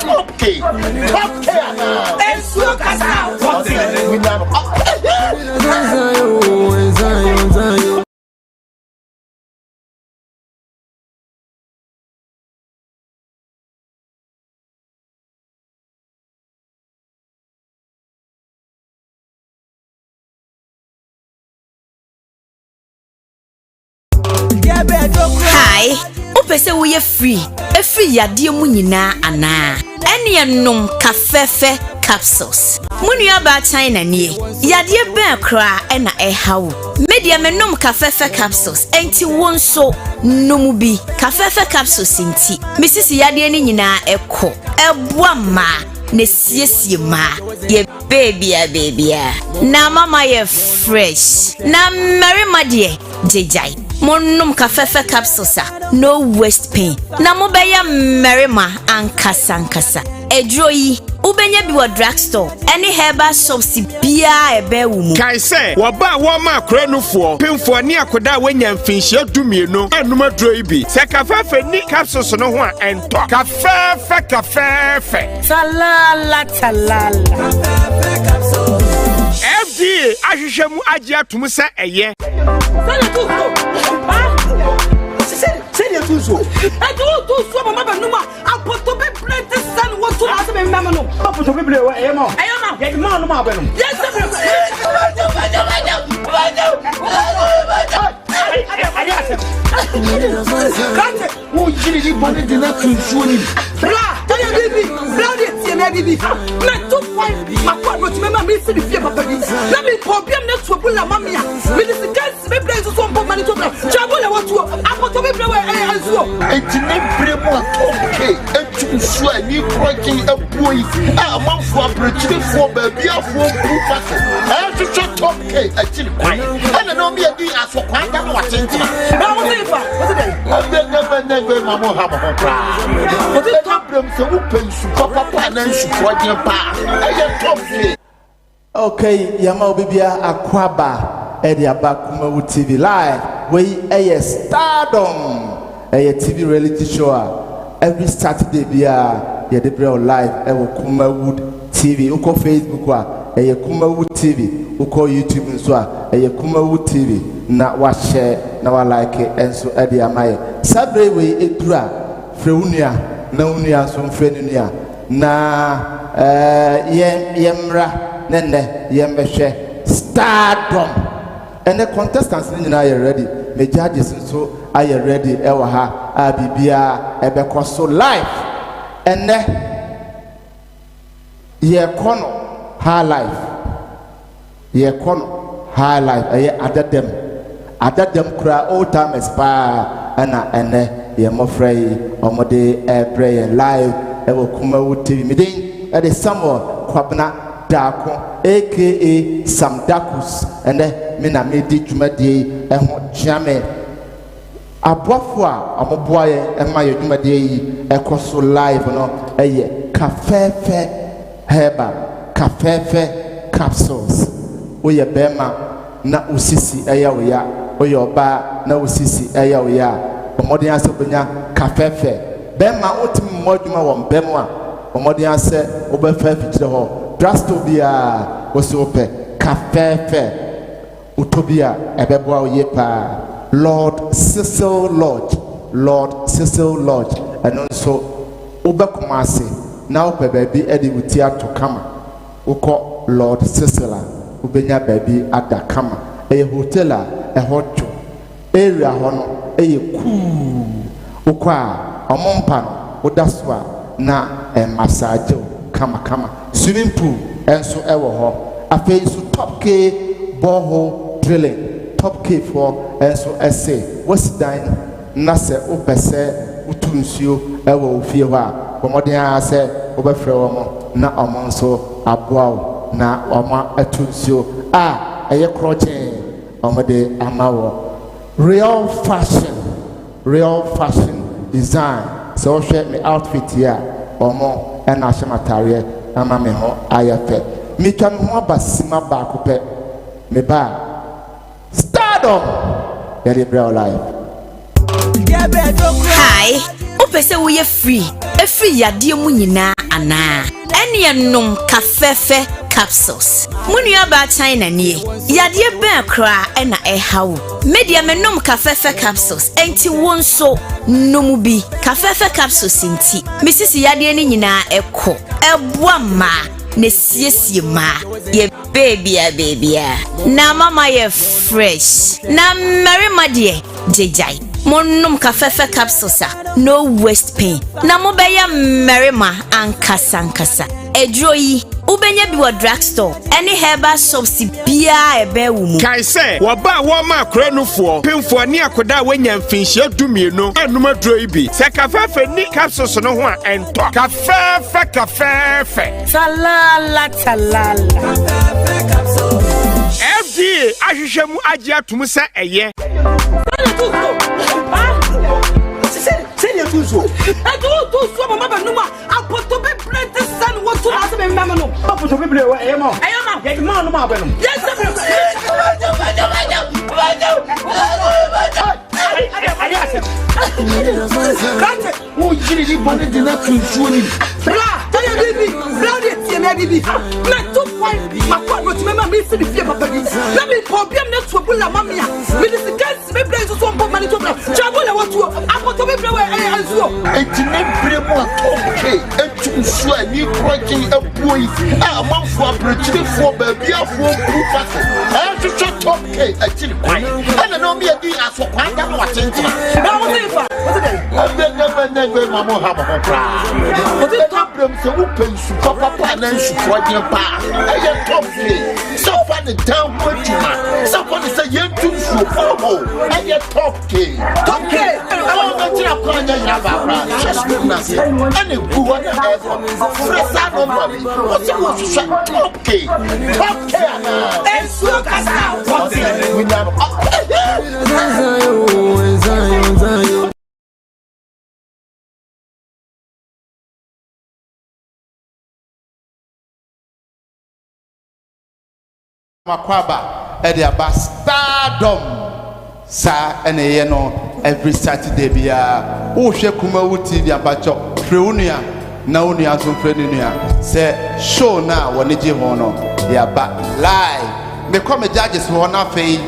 Top K. And so Hi, upese we are free. A free yadia munina ana. Any num cafefe capsules. Munya ba China ni. Yadia ben kra ena how. Media menum cafefe capsules. Enti wonso numubi. Cafefe capsules inti. Mrs. Yadia ni nyina eko. Ebwama. Ne siesie ma ye baby. Na mama ye fresh. Na marima de jejai. Monum cafefe capsules no waste pain. Na mobeya marima ankasa. Edroyi ubenya bi wa drugstore. Any herbal shops bia ebe wumu. Kai say waba wo ma kranufo pemfo ni akoda wanya mfinhia dumienu anuma droyi bi. Se cafefe ni capsules no ho ento. Cafefe. Talala. Cafefe capsules. FDA ahwehwemu agi atum se eye. Mama Numa, I put to be plenty sun. What to ask me, Mamma? I put to be blue. I am getting more. Yes, ni croaking a boy. I'm for a pretty for baby for proof. I have to top K. I think I don't know me a day as for quite a watching. Never, Mamma have a cry. But the top them so open to papa and support your pa. I am top K. Okay, Yama Bibia Aquaba, Edia Kumawood TV live. We a Stardom, a TV reality show. Every Saturday, bia ye debre live. Ewo Kumawood TV. Uko Facebook wa, Kumawood TV. Uko YouTube nso Kumawood TV. Na wa share, na wa like, enso edi amaye. Sabre we edura freunia na unia so mfrenunia na yemra nene yemhwe Stardom. And the contestants nyina are ready. Me judges nso are ready. Ewa ha abibia ebekọ so live. And ye kono high life. Ye kono high life. Adadem kura old timers pa ana ene ye mofrey omode pray live ewo Kumawood TV midin e de Samuel Kwabna Dako aka Sam Dakus ene me na me di dwumade ho jame abofo a omoboaye ema ye dwumade yi ekoso live no eye cafefe herbal cafefe capsules oye bema na usisi eya oya oyoba na usisi eya oya omodin ase benya cafefe bema otim moduma won bema omodin ase obefa fikire ho drugstore bia wosope cafefe utobia ebeboa oyepa Lord Cecil Lodge and so obekumase na ope baby edi wutia to kama uko Lord Cecil ubenya baby ada kama hotela hot area hono cool ukwa omompa odaswa na massage kama swimming pool enso ewo ho afi so top K borehole drilling top K for enso essay what's dine na se opese utunsuo ewo ofie ho a bomodin ase obefre wo na omonso aboa na oma atunsuo eye kroche omode amawo real fashion design so share me outfit here omo and ashamatare ama me ho ayafe mi twa me ho abasima ba kope me ba Stardom ya libre life. Hi upese wo ye free efree yade mu nyina ana ene yenom kafefe capsules munua ba China nie yade ben kra ena ehawo media menom kafefe capsules enti wonso nomu bi kafefe capsules enti misisi yade ni nyina ekọ eboa ma ne siesie ma ye baby na mama ye fresh na marima de jejai monum kafefe capsules no waste pain na mo be ya marima ankasa edro yi ubenya bi wa drugstore any herbal shops bia ebe wu mu kai se wo ba wo ma akra nufuo pemfo ni akoda wanya mfinhia dumienu anum adro yi bi se kafefe ni capsules no ho a ento kafefe talala FD ahwehwemu age atum se eye tuzo tuzo mama ba numa apoto be plate san what to na se be mama no apoto be plate e mo get ma no ma ba no yes kante wo jiri ni bone de na tuzo ni bra tell bibi bra de tie me bibi na 2 point ma kwa no ti mama me se di fie papa bi na me problem na to bula mama ya me di gas me play so mpo mani to bra chabo le what to apoto be plate enti ne bremu atopke etu so ani project abuoi a manfo abrechirefo baabi afo mpu faso ehwehwe topke akiri kwan ana no me adi asokwan da no watentina na wo sei fa wo sei ne mamo ha mo pra wo te top se wo pensu papa na nsu project pa eye topke so fa the down putuma so fa the say yentu so popo eye topke awo ga tira kwanya yaba just goodness and the good fresh no money what you want to say topke and so kasa what we have Makwaba Ediaba Stardom sa ene no every Saturday bia wo hwe Kumawood TV abacho freunia na unia so freunia se show na woni je ho no ya ba live me come judges ho na fei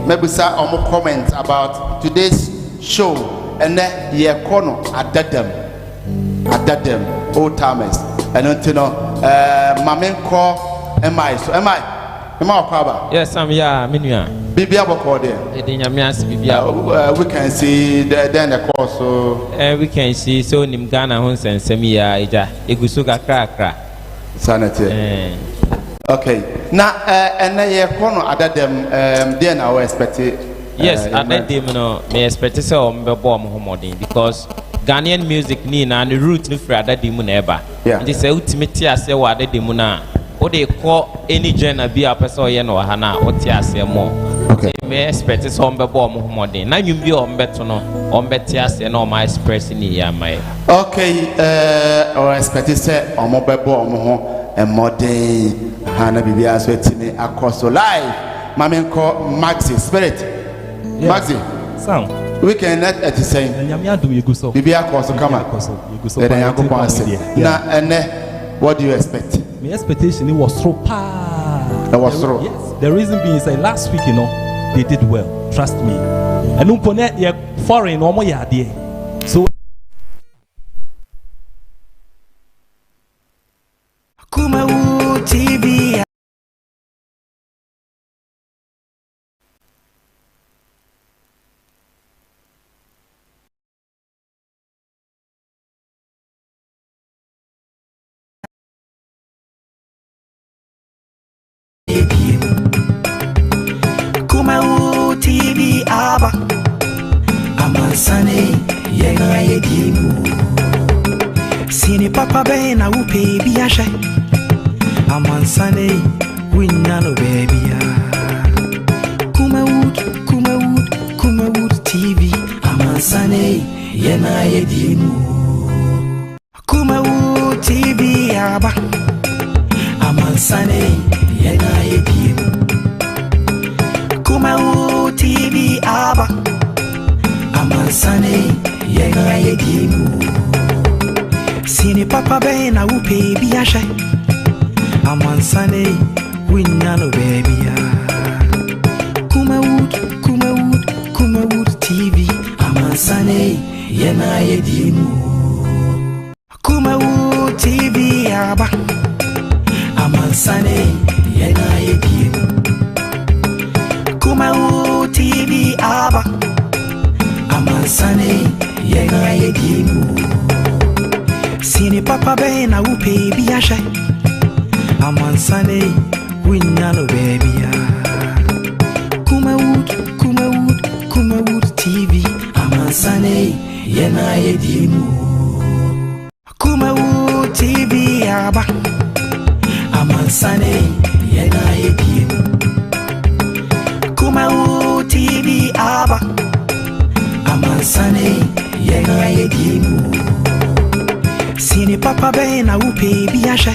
mebusa omo comment about today's show ene ye kono adadam old timers eno mamenko am I Kwaba? Yes, I'm here, Minua. Bibia Boko there. We can see then the course so we can see so Nimgana Hons and Semia Ija, Egusuga Krakra. Sanity. Okay. Now and they corner other them then I expect it. Yes, at that time no may expect to say bomb homodin because Ghanaian music ni na the root no for other dimu never. Yeah. It is ultimately as say what the dimuna. Or they call any genre be a person or Hana or Tiasia more. Okay. May expect it's on the bomb more than now you be on better no on Betias and all my expressing here, my okay. Or expect to say on mobile bomb and more day Hannah Bibia sweating me across live. Mammy call Maxi Spirit. Maxi. Sound. We can let at the same. Bibia course come on. What do you expect? My expectation it was so far. That was true. Yes. The reason being is that last week, they did well. Trust me. And no pone ye foreign or more there. So Kumawood TV. Kumawood TV aba amansane yenga yedimu sini papa be na upe bi ahwe amansane winna no baby Kumawood TV amansane yenga yedimu Kumawood TV aba amansane yenga yedimu Kumawood TV aba amansane yenga yedimu Sini papa be na upe bi ashe. Amansane winyano baby ya. Kumawood TV. Amansane yena yedimu. Kumawood TV aba. Amansane yena yedimu. Kumawood TV aba. Amansane yena yedimu. Sini papa be na upe bi ashe. Amansane winyano baby ya. Kumawood TV. Amansane yena yedimu. Kumawood TV aba. Amansane yena yedimu. Kumawood TV aba. Amansane yena yedimu. Sini papa be na upe bi ashe.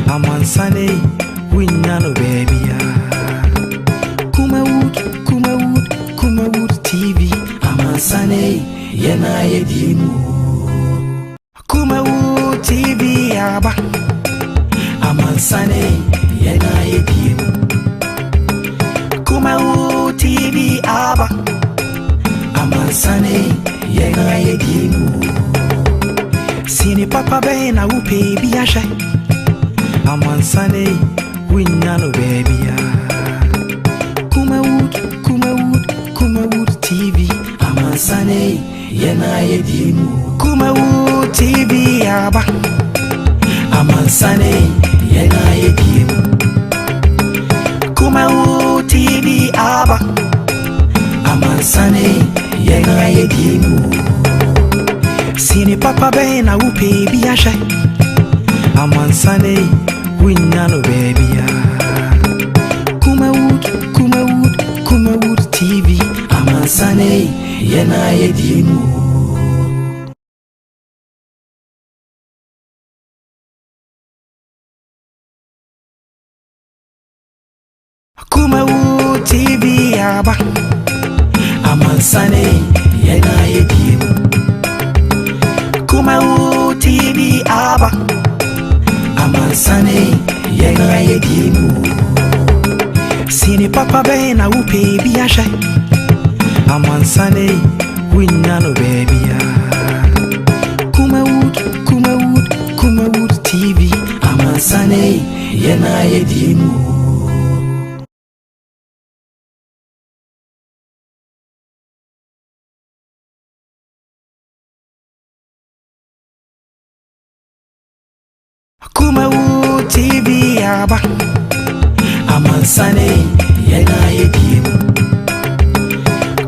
Amansane winyano baby ya. Kumawood TV. Amansane yena yedimu. Kumawood TV aba. Amansane yena yedimu. Kumawood TV aba. Amansane yena yedimu. Sini papa be na upe bi ashe. Amansane winyano baby ya. Kumawood TV. Amansane yena yedimu. Kumawood TV aba. Amansane yena yedimu. Kumawood TV aba. Amansane yena yedimu. Sini papa be na upe bi ashe. Amansane winyano baby ya. Kumawood TV. Amansane yena yedimu. Kumawood TV aba. Amansane yena yedimu. Kumawood TV aba. Amansane yena yedimu. Sini papa be na upe bi ashe. Amansane winyano baby ya. Kumawood TV. Amansane yena yedimu. Kumawood TV aba. Amansane yena yedimu.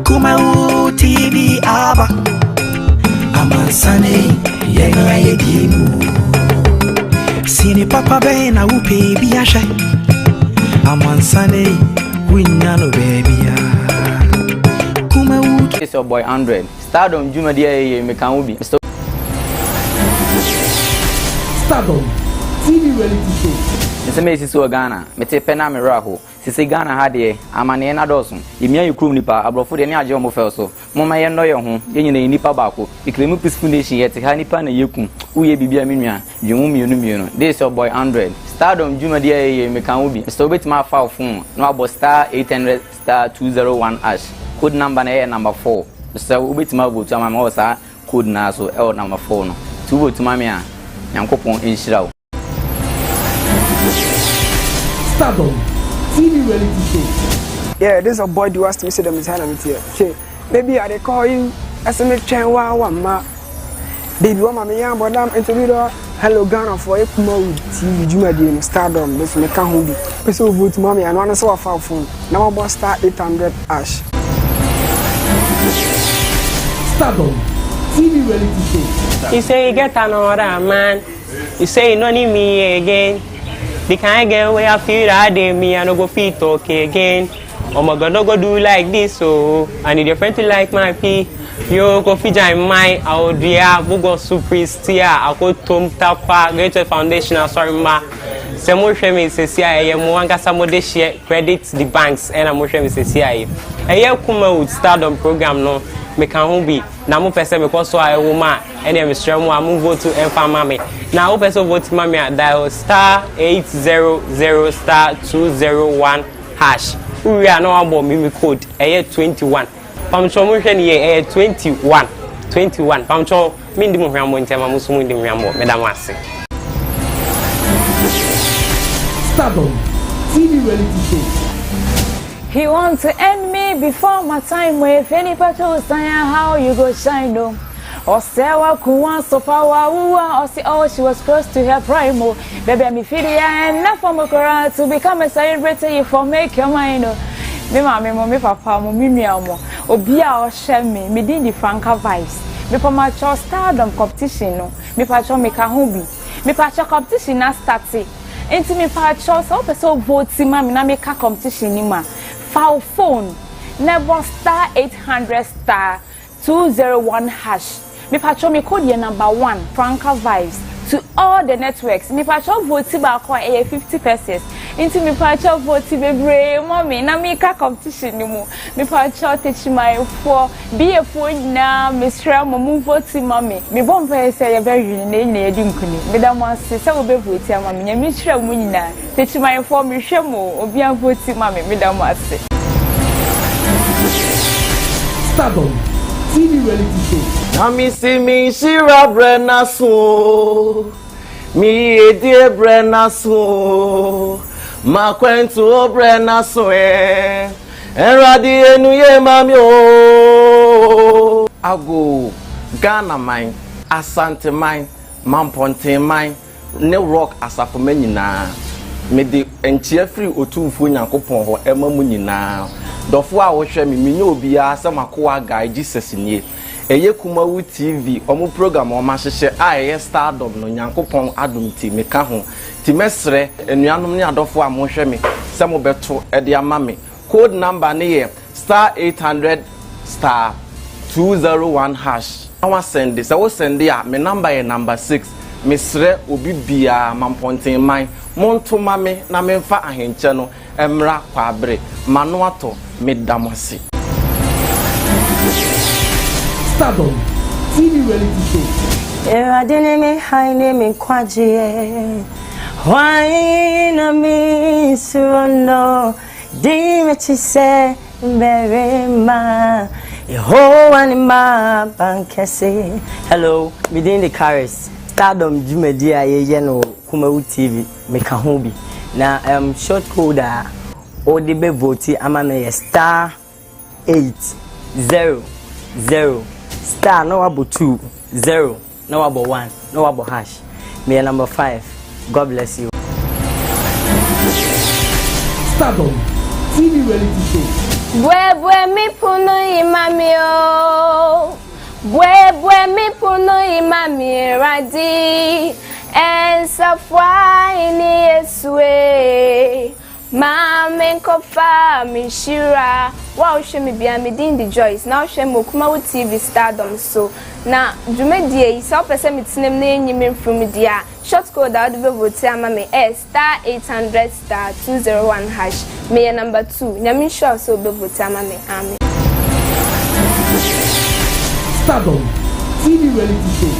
Kumawood TV aba. Amansane yena yedimu. Sini papa be na upe bi ashe. Amansane winyano baby ya. Kumawood. It's your boy 100. Stardom Juma dia mekan ubi. Stardom TV reality show. Nseme sisi o Ghana, mete pena me raho. Sisi Ghana ha de, amane na dosun. Imia yukrum nipa, abrofo de ne age omo fel so. Moma ye no ye ho, ye nyina nipa baako. Ikremu peaceful nation ye te ha nipa na yekum. Uye bibia menua, dwemu mienu. This your boy 100. Stardom Juma dia mekan ubi. Mr. Obetima fa phone, no abo star 800 star 201 hash. Code number na ye number 4. Mr. Obetima vote ama o sa code na so number 4 no. Tu vote ma me a. Nyankopon enhyira. Stardom TV reality show. Yeah, this is a boy who has to say them is hand here. Okay, maybe I call you as a chain one ma. Baby, one me young but I'm interview. Hello Ghana for a Kumawood TV Juma Day Stardom. This me can hold. Person vote mommy and one so far phone. Now about star 800 hash. Stardom TV reality show. You say you get another man. You say you don't need me again. The kind girl where I feel that day me I no go fit talk again. Oh my God, no go do like this so I need your friend to like my pee. Yo go fit join my out there. Bugo superstar. I go tom tapa. Go to foundation. Sorry ma. Some share me say CIA. Mo anga some de share credit the banks and I'm share me say CIA. Kumawood Stardom program no. me can ho bi na mo pese me koso a ewo ma ene me stre mo am vote to emfa ma me na wo pese vote ma me dial *800 *201 hash we are no abo me code eye 21 pamcho mo hwe ne ye 21 pamcho me ndi mo hwambo ntema mo so mo ndi mo hwambo me da mo ase Stardom TV reality show. He wants to end me before my time. If any patrol sign how you go shine though. Or say what could want so power or see oh she was close to her prime. Baby me feel and not from a corral to become a celebrity for make your mind. Me mama, me papa, me miamo. Obia or share me did the Franca vibes. Me for my Stardom competition no. Me patcho me kahubi. Me patcho competition na started. Enti me patcho so person vote ma me na make competition ni ma. Foul phone never *800 *201 hash. Me patcho me code your number 1 Franca vibes to all the networks. Me patcho vote ba ko 50 pesos. Into me patcho vote bebre mommy na me ka competition ni mo. Me patcho teach my for be a phone na me stra mo move vote mommy. Me bon fa say ya be wi na edi nkuni. Me da mo se se wo be vote ya mommy. Me stra mo nyina. Teach my for me hwe mo obi an vote mommy. Me da mo ase. Stardom TV reality show. Nami si mi shira brena so. Mi edie brena so. Ma kwento brena so Enradi enu ye mami o. Ago Ghana mine, Asante mine, Mamponte mine, ne rock asafo nyina. Me de enchie free otumfo nyankopon ho ema mu nyina. Dofo a wo hwe me menye obi a samakoa guy Jesus nie. Eye Kumawood TV omo program o ma hyehye a eye Stardom no nyankopon adom ti me ka ho. Ti mesre enuanom ne adofo a mo hwe me se mo beto e de ama me. Code number ne ye *800 *201 hash. Awa send this. I will send there. My number is number 6. Misre obi bia mamponten man. Monto mame na memfa ahenche no emra kwabre. Mano ato medamasi. Stardom TV reality show. Eradine me haine me kwaje. Why na me surono. Di me chise berema. Hello, within the carriers. Stardom Jumedia ye no Kumawood TV me ka ho bi. Na short code o de be vote ama me *800 no abo 2 0 no abo 1 no abo hash. Me number 5. God bless you. Stardom TV reality show. Bwe mi puno imami o. Bwe mi puno imami radi. Ensafwa ini Yesue. Mame kofa mi shira. Wow shemi bia me din the Joyce. Now shemi Kumawood TV Stardom so. Na dwumedie isa opese mitinem na enyim from dia. Short code out the vote ama me *800 *201 hash. Me number 2. Nyami sure so be vote ama me. Amen. Stardom TV reality show.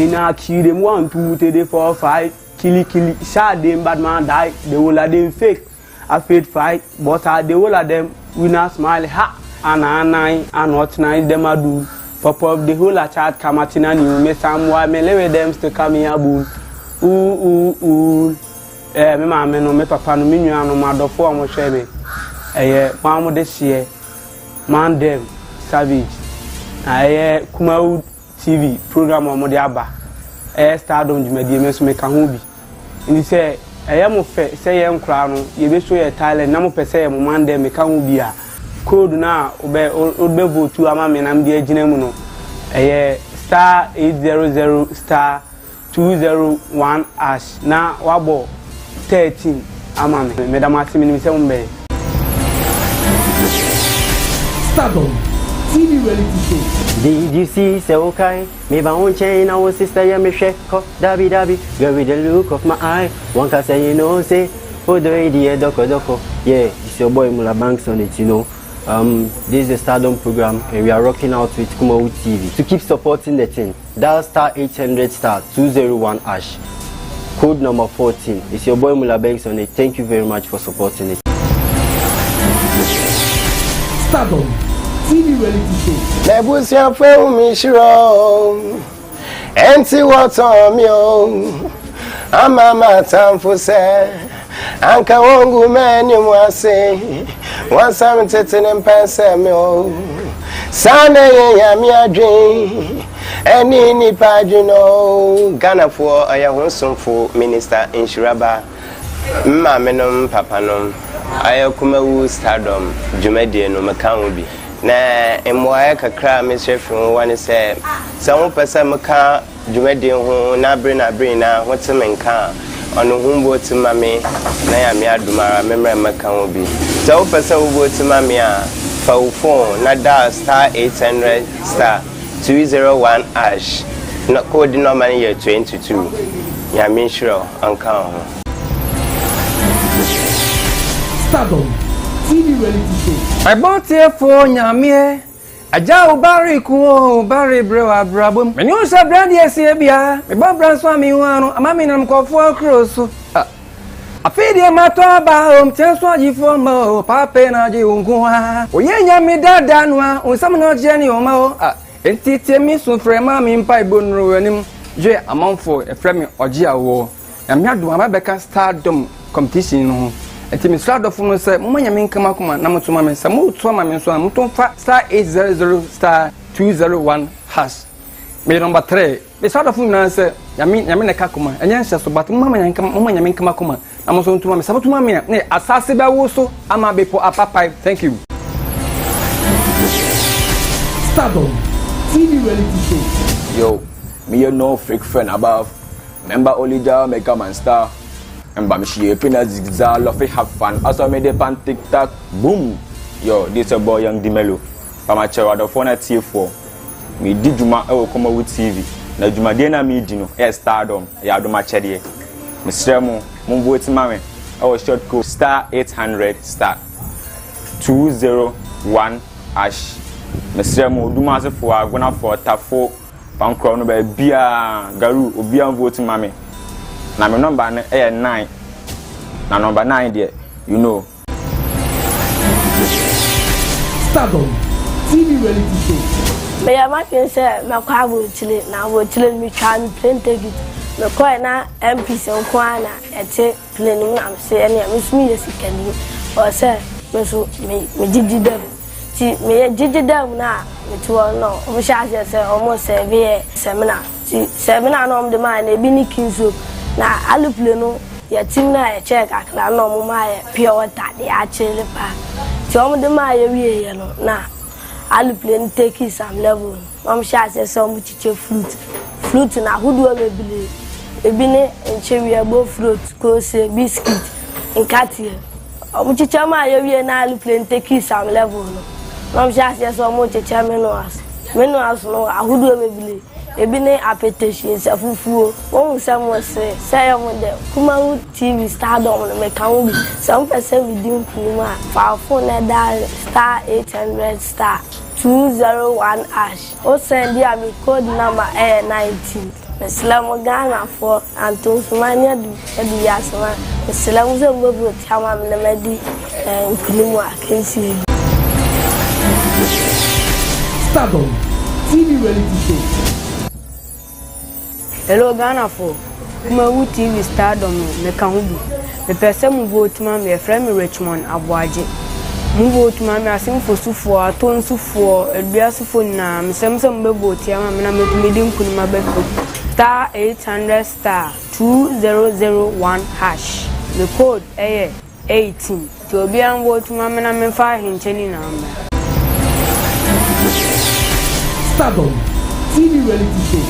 Ina kill them 1 2 3 4 5 kill shot them bad man die. The whole of them fake. I fake fight but the whole of them we not smile ha and what night them a do. Pop up the whole of chat kamatina ni me samwa me lewe them to come here boo. Me mama no me papa no me nua no madofo a mo hwe me mamu de hye man dem savage Kumawood TV program o mo de aba Stardom Jumedia me so me ka ho bi ni se mo fe se ye nkra no ye be so ye talent na mo pese ye mo man dem me ka ho bi a code na obe vote ama me na me de agina mu no *800 *201 hash na wabo 13 ama me madam asimi ni se mbe. Stardom TV reality show. Did you see so okay? Me ba on chain our sister ya me shake dabi girl with the look of my eye. One can say you know say oh the idea doko. Yeah, it's your boy Mula Banks on it, you know. This is the Stardom program, and we are rocking out with Kumawood TV. To keep supporting the team, dial *800*201#. Code number 14. It's your boy Mula Banks on it. Thank you very much for supporting it. Stardom TV reality show. Nebusia feu mishiro. Enti watomio. Amama tamfuse. Anka wongu meni mwase. Wansam tetene mpense mio. Sane ya miadri. Eni ni pajuno. Ghana for ayahonsonfo Minister Inshiraba. Mamenom papanom. Kumawood Stardom Jumedie no mekan bi na emwaye kakra me chefin wani se some person meka Jumedie ho na bre na hotemenka ono humbo timame na ya me adumara memre mekan bi so person wo timame a fa phone na dial *800*201#. na code number year 22 ya me sure anka ho. Stardom TV reality show. I bought here for Nyamie. Aja ubari kuo ubari brewa brabum. Many you say brand yes bia. Me ba brand swami wano. Amami na mkofo akroso. Afidi matwa ba home tenswa jifo mo pape na ji unguwa. Oye Nyami dada nwa unsam no jeni oma. Enti temi so frema mi mpa ibonro anim. Je amanfo e frame oji awo. Nyami adu abeka Stardom competition no. Enti mi Stardom no say mo nyame nkama kuma na mutuma me say mo to ma me so mo to fa *800*201#. Me number 3 mi Stardom no say nyame ne ka kuma enya nhyɛ so but mo nyame nkama kuma na mo so ntuma me say mutuma me ne asase ba wo so ama bepo apapai. Thank you. Stardom TV reality show. Yo, me no fake friend above. Remember Olija make come and star. And Bamishi Pina Zigzag, love have fun. Also made the pan TikTok. Boom. Yo, this a boy young Dimelo. Pamacha the phone at T4. Me did Juma Kumawood TV. Na Juma Dena me dino. Stardom. Ya do my chedie. Mr. Mumbo Timame. Our short code *800*201#. Mr. Dumas for Gona for Tafo. Pancrono by Bia Garu Obian voting mame. Na my number 9. Na number 9 there, you know. Stardom TV reality show. Me ya ma ken say me kwa bo chile na bo chile mi twa mi plane take it. Me kwa na MP se kwa na ete plane mu na me say ene me sumi yesikani. O say me so me jijidam. Ti me jijidam na me to no. O me sha say almost 7 years seminar. Ti seminar no de man e bi ni kinso. Na aluple no ya tim na ya check akla no mo ma ya pure water de a chele pa ti o mo de ma ya wie ye no na aluple no take some level mom sha say some chiche fruit na hudu o bebile ebi ne enchewi abo fruit ko se biscuit nkati o mo chiche ma ya wie na aluple no take some level no mom sha say some mo chiche menuas no ahudu o bebile ebi ne appetition se fufuo won sam wose say mo de Kumawood TV Stardom no me kan bi some person video kuma fa phone na dial *800*201#. O send ya mi code number 19. Islam Ghana for Anton Sumania du yasma. Islam zo bobo tiama me medi nklimu akensi. Stardom TV reality show. Hello Ghana for Kumawood TV Stardom me kan bi. Me pese mu vote ma me frame Richmond Aboaje. Mu vote ma me asimfo sufo atonsufo eduasufo na me semsem be vote ya ma me na me kumedi nkunima be *800*2001#. The code 18. To obi an vote ma me na me fa hincheni na amba. Stardom TV reality show.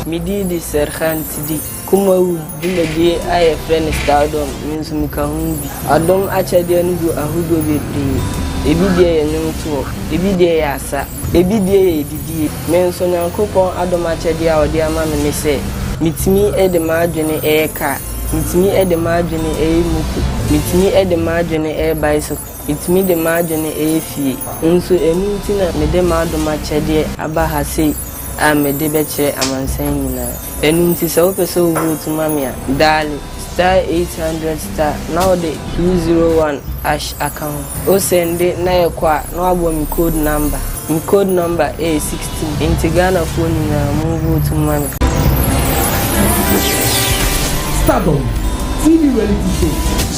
Midi di Serhan Tidi Kumawood Dimedi aye friend Stardom means mukahumbi adon achade nugo ahudo bebre ebidie yenunto ebidie yasa ebidie edidie menso nyankopon adom achade a ode ama me se mitimi e de madwene eka mitimi ede madwene muku mitimi ede madwene bicycle mitimi de madwene fie nso enu ntina me de madoma chede aba ha sei a me de be kire amansan nyina enu nti se wo pese wo vote mami a dali star 800 star now the 201 ash account o send na ekwa no abo mi code number A16 inti Ghana phone na move to man Stardom TV reality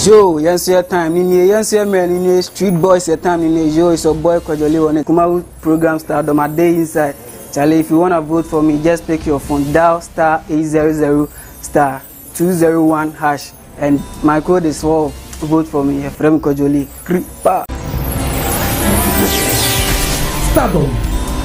Yo, show. yes, your time. Yes, your man. Street boys, your time. Yo, it's a boy Kwajoli on it. Kumawood program Stardom. A day inside. Charlie, if you wanna vote for me, just pick your phone. Dial star 800 star 201 hash, and my code is for vote for me. From Kwajoli. Kripa. Stardom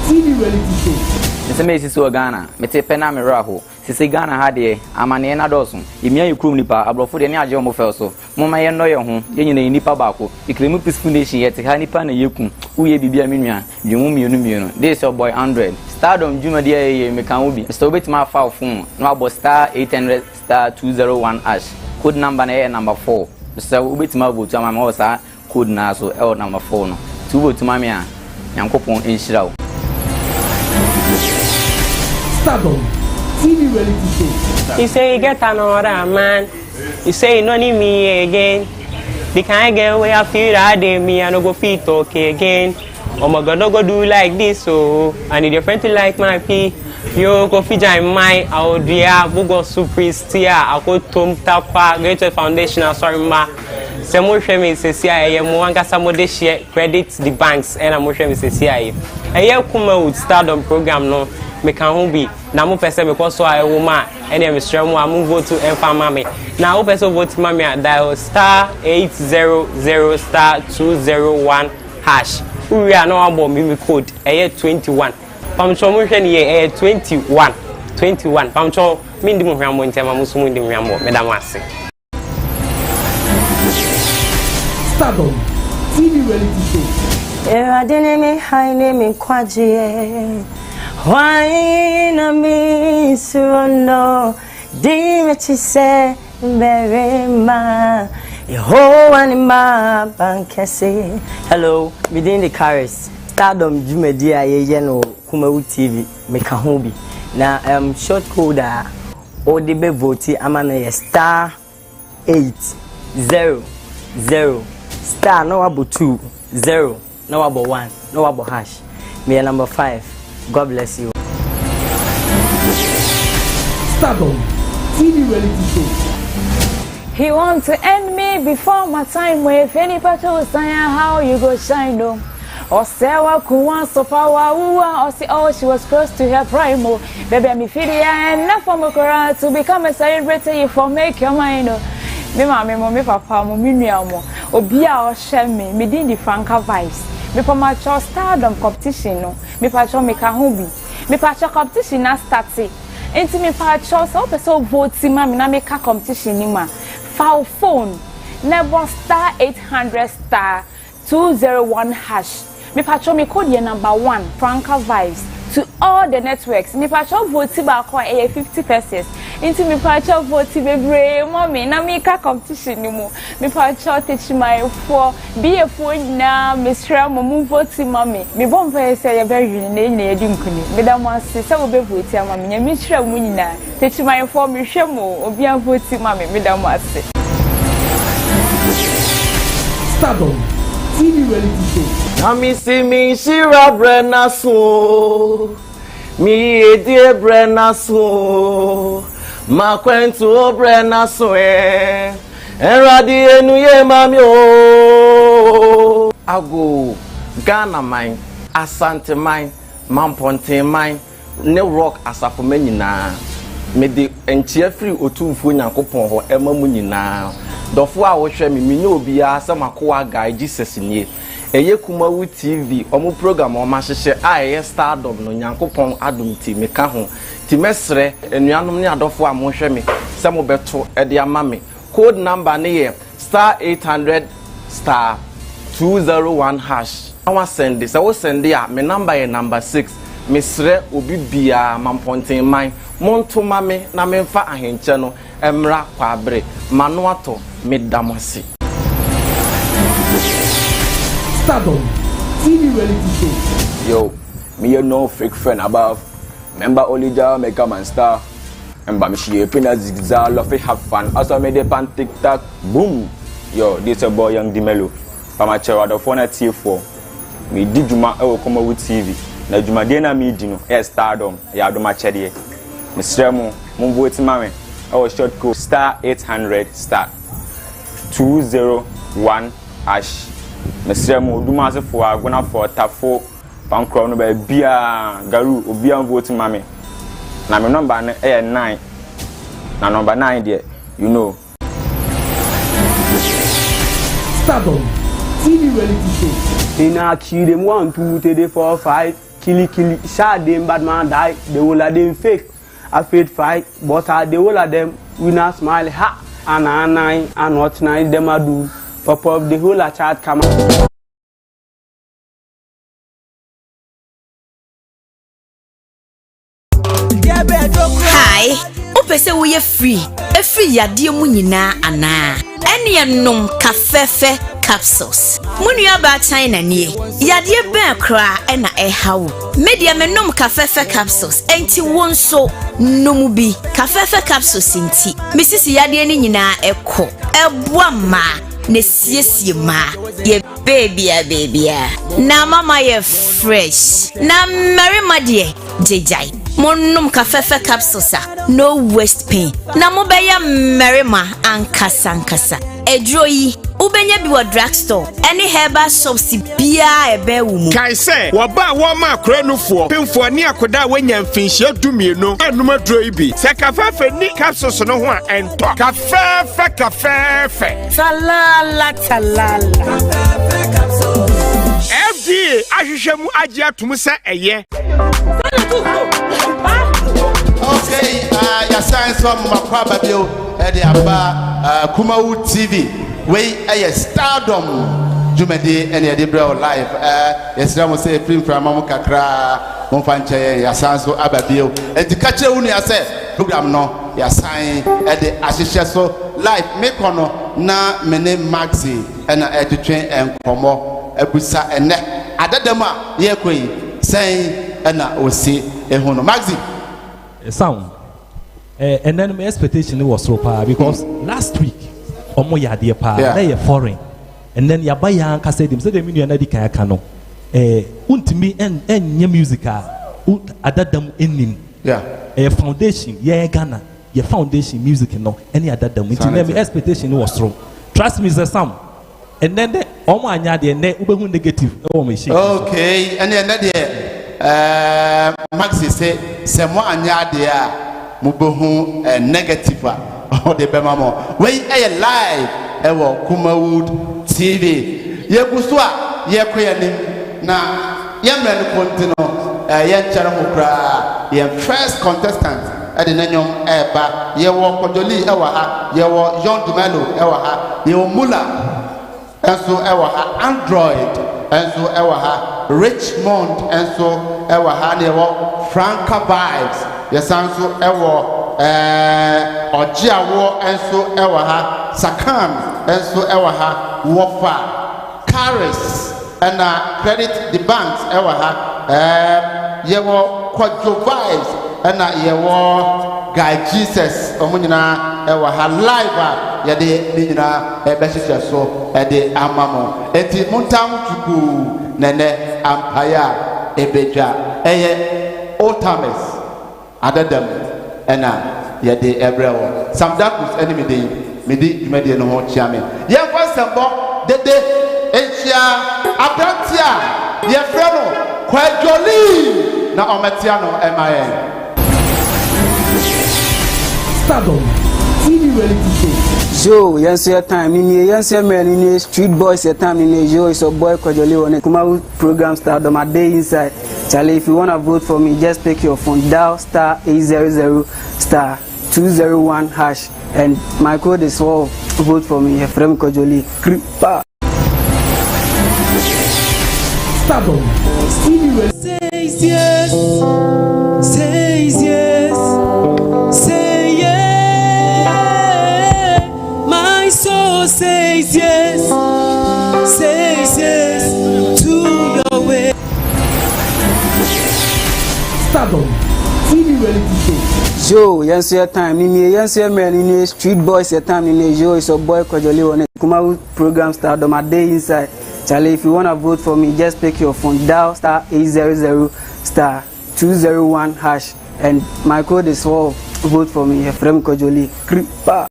TV reality show. Nse me sisi Ghana mete pena me raho sisi Ghana ha de amane na doso imia yikrum nipa abrofo de ne age o mo fel so moma ye no ye ho ye nyina nipa baako ikremu peaceful nation ye te ha nipa na yekum uye bibia menua dwemu mienu this your boy 100 Stardom juma de ye me kan obi so betima fa phone no abo star 800 star 201 hash code number na ye number 4 so betima vote ama ma sa code na so e number 4 no tu vote ma me a yankopon enhira wo Stardom TV reality show. You say you get another man. You say you don't need me again. The kind girl where I feel that day me I no go fit okay again. Oh my God, no go do like this so. I need your friend to like my pee. Yo go fit join my out there. Bugo superstar. I go tom tapa. Go to foundation. Sorry ma. Some share me say CIA. Mo wanga some de share credit the banks. And I'm share me say CIA. Aye Kumawood Stardom program no. Me can who be na mo pese me so I woman and me strem mo am vote to emfa mama na wo pese vote mama dial star 800 star 201 hash we are no abo me code 21 pam cho mo hwe ne 21 pam cho me ndi mo hwambo ntema mo so mo ndi mo hwambo me da mo ase Stardom TV reality show. Eradene me high name kwaje why na me suno di me chi se berema ho ani ma bankese. Hello, within the chorus Stardom jumedi ayeye no Kumawood TV me ka ho bi na short code a o de be vote amana ye star 800 star no abo 2 0 no abo 1 no abo hash me number 5. God bless you. Stardom TV reality show. He wants to end me before my time with any patrol saying how you go shine though. Or Sarah Kuwan so power or see oh she was close to her prime. Baby I'm and not from a to become a celebrity for make your mind. Me mama me papa mo me nua mo obia o hye me din di franka vibes. Me pa ma cho Stardom competition no me pa cho me ka ho bi me pa cho competition na start enti me pa cho so person vote ma me na me ka competition ni ma foul phone never star 800 star 201 hash me pa cho me code ye number 1 franka vibes to all the networks me pa cho vote ba ko 50 pesos enti me pa cho vote bebre mommy na me ka competition ni mo me pa cho teach my for be a phone na me stra mo mu vote mommy me bon fa say ya very na edi nkuni me da mo ase say wo be vote ama me me stra mu nyina teach my for me hwe mo obi an vote mommy me da mo ase. Stardom TV reality show. Nami si mi shira brena so mi edie brena so ma kwentu brena so enradi enu ye mami o ago Ghana mine Asante mine Mamponte mine ne rock asafo manyina me de enchia free otumfo nyankopon ho ema mu nyina dofo a wo hwe me nye obi a samakoa guy Jesus nie eye Kumawood TV omo program o ma hyehye a Stardom no nyankopon adom ti me ka ho ti mesre enuanom ne adofo a mo hwe me se mo beto e de ama me code number ne ye star 800 star 201 hash awa send this I will send ya me number ye number 6 mesre obi bia mamponten man monto mame na memfa ahenche no emra kwabre manuato medamasi. Stardom TV reality show. Yo, me you know fake friend above. Remember Olija make a man star. Remember me she pina zigzag love have fun. Also me dey pan TikTok. Boom. Yo, this a boy young Dimelo. Pama chewa the phone at T4. Me di juma e wo Kumawood TV. Na juma de na me di no e Stardom. Ya do ma chede. Me sremo mo vote mame. E wo short code star 800 star 201 hash. Me sremo do ma se fo agona for tafo pankro no ba bia garu obi an vote mame. Na me number na e 9. Na number 9 there, you know. Stardom TV reality show. In a kill them 1, 2, 3, 4, 5, kill, shot them, bad man die, the whole of them fake. A fake fight, but the whole of them we not smile, ha, and 9, and what 9 them a do. Pop up the whole of chat come out. Hi, upese wo ye free. E free yade mu nyina ana. Ene enom kafefe capsules. Munua ba China nie. Yade ben kra e na e hawo. Media menom kafefe capsules. Enti wonso nomu bi. Kafefe capsules nti. Misisi yade ni nyina ekọ. Eboa ma ne siesie ma. Ye baby. Na mama ye fresh. Na marima de jejai. Monum kafefe capsules no waste pain. Na mobeya merima ankasa. Edro yi ubenya bi wa drugstore. Any herbal shops bia ebe wumu. Kai se wo ba wo ma akranufo pemfo ani akoda wanya mfinhia dumienu anum adro yi bi. Se kafefe ni capsules no ho a ento. Kafefe. Talala. Kafefe capsules. FDA ahwehwemu agi atum se eye. Okay, your science from Makwaba Bill at the Aba Kumawood TV. We a Stardom Jumedi and the Debra live. Yes, I will say film from Mamukakra, Monfanche, Yasanso Ababil, and the catcher only I said program no, your sign at the Ashishaso live make ono na mene Maxi and at the train and Pomo, Ebusa and Net. Adadama, Yekwe, saying and I will see a hono Maxi. Sound. And then my expectation was so far because last week, omo ya de pa, they foreign. And then ya buy ya anka said him say the mean na di kan aka no. Untimi en musical adadam enim. Yeah. Foundation yeah Ghana. Your foundation music no any adadam. Nti my expectation was strong. Trust me the Sam. And then the omo anya de na ubehu negative. Okay, and then there Maxi say semo anya de a mubohu negative or the bemamo we live ewo Kumawood TV ye kuswa ye koyanim na ye mren kontino ye nchara ho kra ye first contestant ade nanyom eba ye wo Kodoli ewa ha ye wo Young Dumelo ewa ha ye wo Mula enso ewa ha Android enso ewa ha Richmond enso ewa ha ne wo Franca Vibes yesanso ewo Ojiawo enso ewa ha Sakam enso ewa ha Wofa Caris and Credit the Banks ewa ha yewo Quadro Vibes and yewo Guy Jesus omunyina ewa ha live yade ninyina ebehyehyɛ so ede amamo enti montam tuku nene ampaya ebedwa eye Otames adadam ena yade ebrewo samdakus enemy dey medi dwumade no ho chia me ye kwasembo dede enchia abrantia ye frɛ no Kwajoli na ometia no emaye Stardom TV reality show. Yo, yes, your time. Yes, man. In street boys, your time. Yo, it's a boy Kwajoli on a Kumawood program. Stardom a day inside. Charlie, if you wanna vote for me, just take your phone, dial star 800 star 201 hash, and my code is for vote for me. From Kwajoli. Kripa. Stardom TV reality. Says yes. Says yes. Say yes. Oh, say yes to your way. Stardom TV reality show. Yo, yes, your time. Yes, your man. In street boys, your time. Yo, it's a boy Kojoli on it. Kumawood program Stardom. A day inside. Charlie, if you wanna vote for me, just pick your phone. Dial *800*201#, and my code is for vote for me. Efrem Kojoli. Kripa.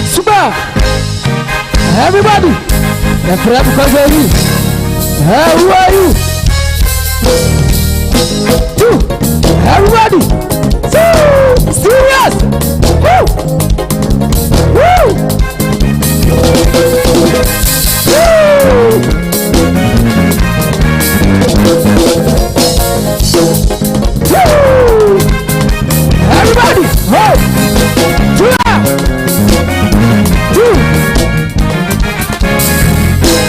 Super! Everybody! Efrem Kojoli! Hey, who are you? Everybody! Serious! Woo! Woo! Everybody! Ho!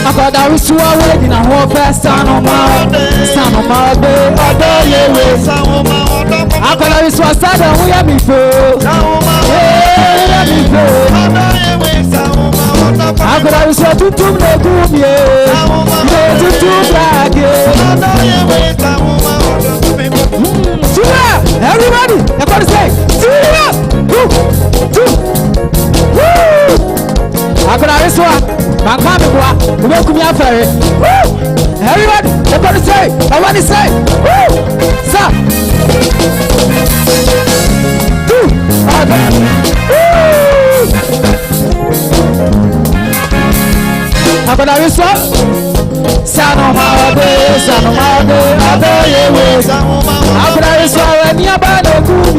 I got that we saw wedding a whole fast son of my day, I got that we saw Stardom, we have me for. I got that we saw two no good, everybody, everybody say, I got that we saw. Everybody, everybody say, everybody say, stop. I'm gonna be swap. Son of my day, other ways. I'm gonna be swap when you're bad or good.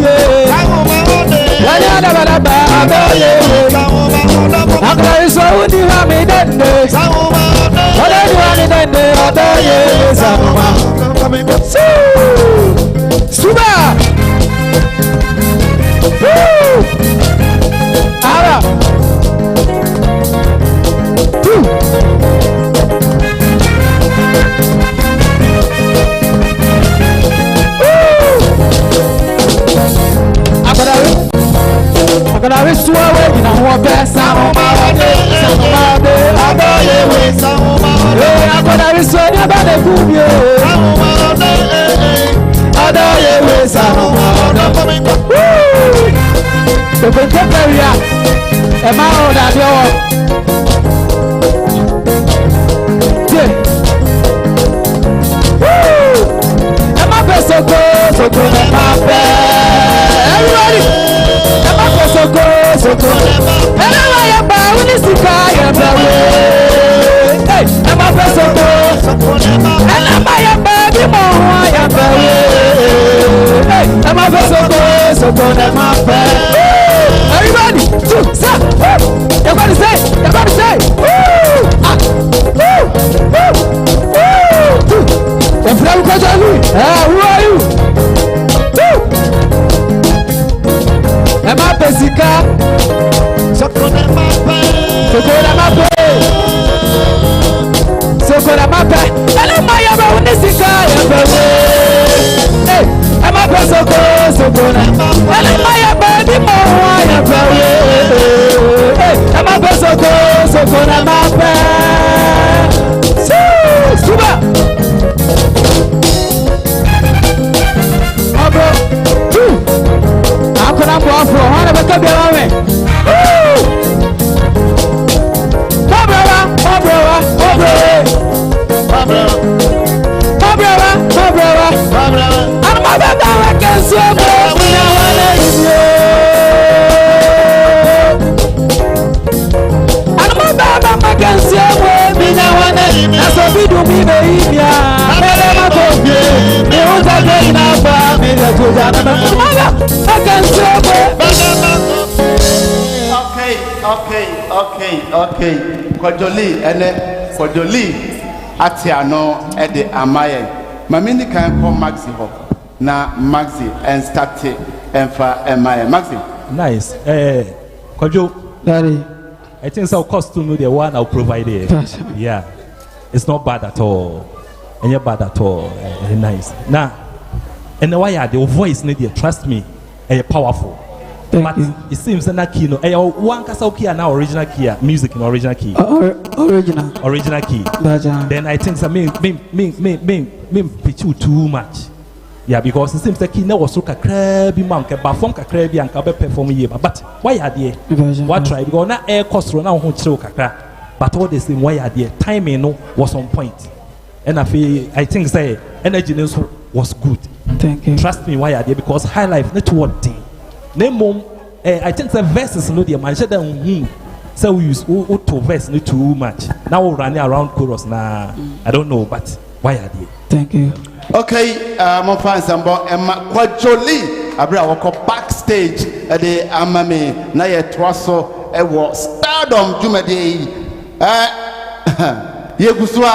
When you're never bad, I'm gonna be swap when you have me that day. What are you running that day? Other ways. Super. Ara. I'm gonna be sure in a whole best sound of my day, other ways. I'm gonna be sure about the good year. Other ways, the contemporary, a man that you're. So good, everybody. So good. And I am bound to see fire. Hey, I'm a person good. And I am baby more. I am very. Hey, I'm a person so good. I'm a friend. Everybody, everybody say, Efrem Kojoli, who are you? Emma Pesica, Sokola Mape, and Emma Unisika, hey, Emma Pesoko, Sokola, and Emma Baby Moa, hey, Emma Pesoko, Sokola Mape, Super. I'm gonna go for one of a couple of men. I'm my brother, I can see I can see me now and then. That's what we do, me, baby. I can Okay. Kojoli atiano ede amaye. Mamini kan ko Maxi ho. Na Maxi and start and for amaye. Maxi. Nice. Kojo. Daddy. I think so costume the one I'll provide it. Yeah. It's not bad at all. And you're bad at all. Nice. Now, and why are your voice need you? Trust me. powerful. But it seems that key no one kasa key now original key music in original key. Original key. Then I think some me pitch you too much. Yeah, because it seems the key now was so crabby monk, but from crabby and cabe perform here. But why are they? What try? Because now air cost now won't show kakra. But all the same, why are they? Timing no was on point. And I think say energy was good. Thank you. Trust me, why are they? Because high life network thing. Name I think the verses no dear man. So we use to verse no too much. Now we're running around chorus now. I don't know, but why are they? Thank you. Okay, my fans and Emma Quajoli, Abra wako backstage at the Amame Naya Twaso Ewo Stardom Jumade. Yeguswa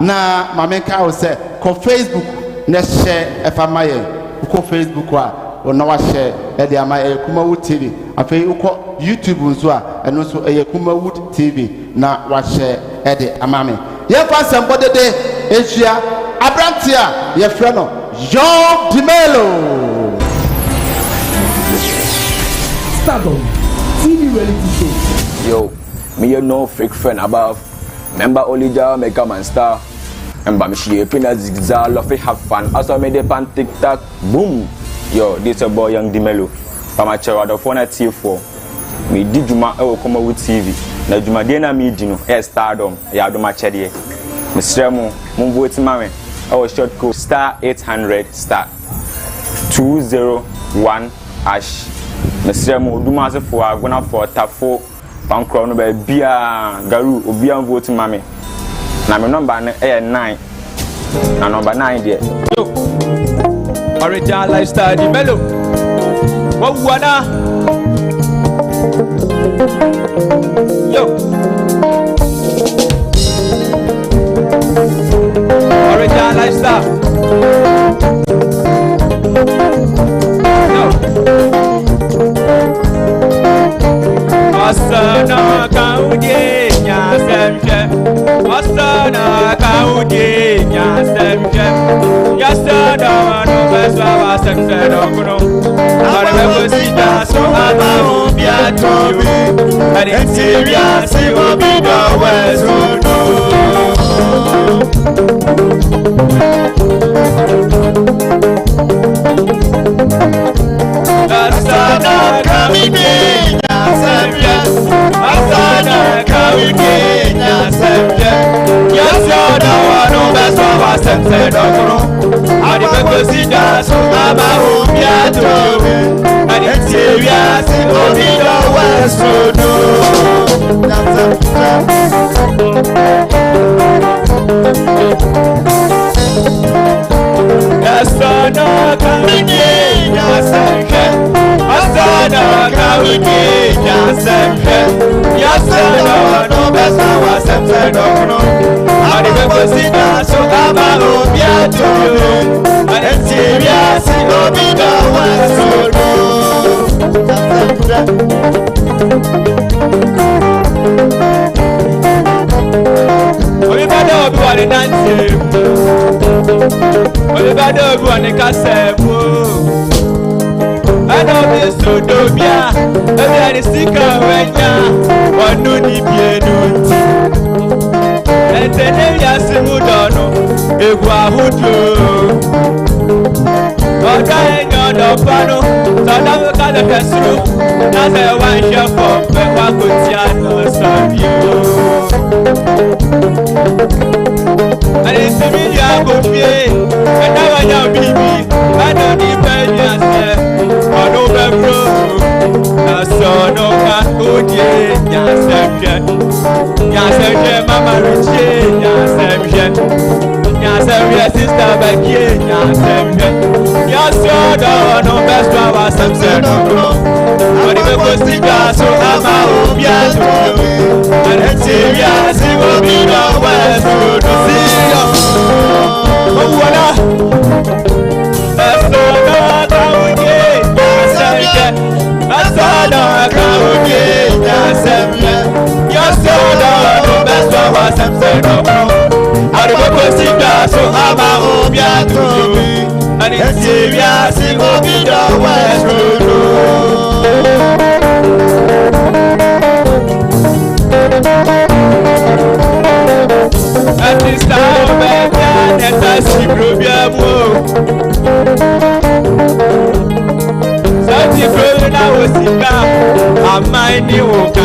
na Mameka ose ko Facebook na share efamaye ko Facebook wa ona wa share e de amaye Kumawood TV afei uko YouTube nso a eno so eye Kumawood TV na wa share e de amame ye fa sembo dede ehia abrantia ye frɛ no Jean Dimelo Stardom TV reality show. Yo, me no fake friend above. Member Olija make come and star. And by me she pina zigzag love have fun. Also me dey pan TikTok boom. Yo, this a boy Young Dimelo. From my chair the phone at T4. Me di juma e wo Kumawood TV. Na juma de na me di no e Stardom. Ya do ma chede. Me sremo mo vote ma me. I was short code star 800 star 201 hash. Me sremo do ma se for agona for tafo. Pankro no be bia garu obi an vote ma me. Na me number na 9. Na number 9 there. Yo. Original lifestyle di Melo. What wanna? Yo. Original lifestyle. Yo. Asana kaudie nya semje. Asana kaudie nya semje. Yasana no beswa wa semje dokuno. Arebe bosita so ama obia tobi. Ari serious si obi do wesuno. Asana kaudie nya semje. Asana kaudie nya semje. Yasana no beswa wa semje dokuno. Aribe bosita so ama obia tobi. Ari serious si obi do wesuno. Asana kaudie nya semje. Asana kaudie nya semje. Yasana no beswa wa semje dokuno. Aribe bosita so ama obia tobi. Ari serious si obi do wesuno. Olibado obi wani dance Olibado obi wani kasebo Ano bi sodobia Ebi ani sika wenya Wanu ni bienu nti Entene yasi mudono Egu ahudu Oda enyo dopano Sada weka de fesuru Naze wanshe pompe Wakutia no sabio Ani simi ya gofie Eda wanya bibi Ano ni penye ase Ono bebro Nasono ka udye Nyasemje Nyasemje mama ruchie Nyasemje Nyasemje sister bekie Nyasemje Nyasono no beswa wa semse no kro Oni bebo sika so ama obia tuyo Ani serious si obi no wesu no siyo Owana Asana kaudie Nyasemje Asana kaudie Nyasemje Nyasono no beswa wa semse no kro Ani bebo sika so ama obia tuyo Ani serious si obi no wesu Osika, Amani Woka.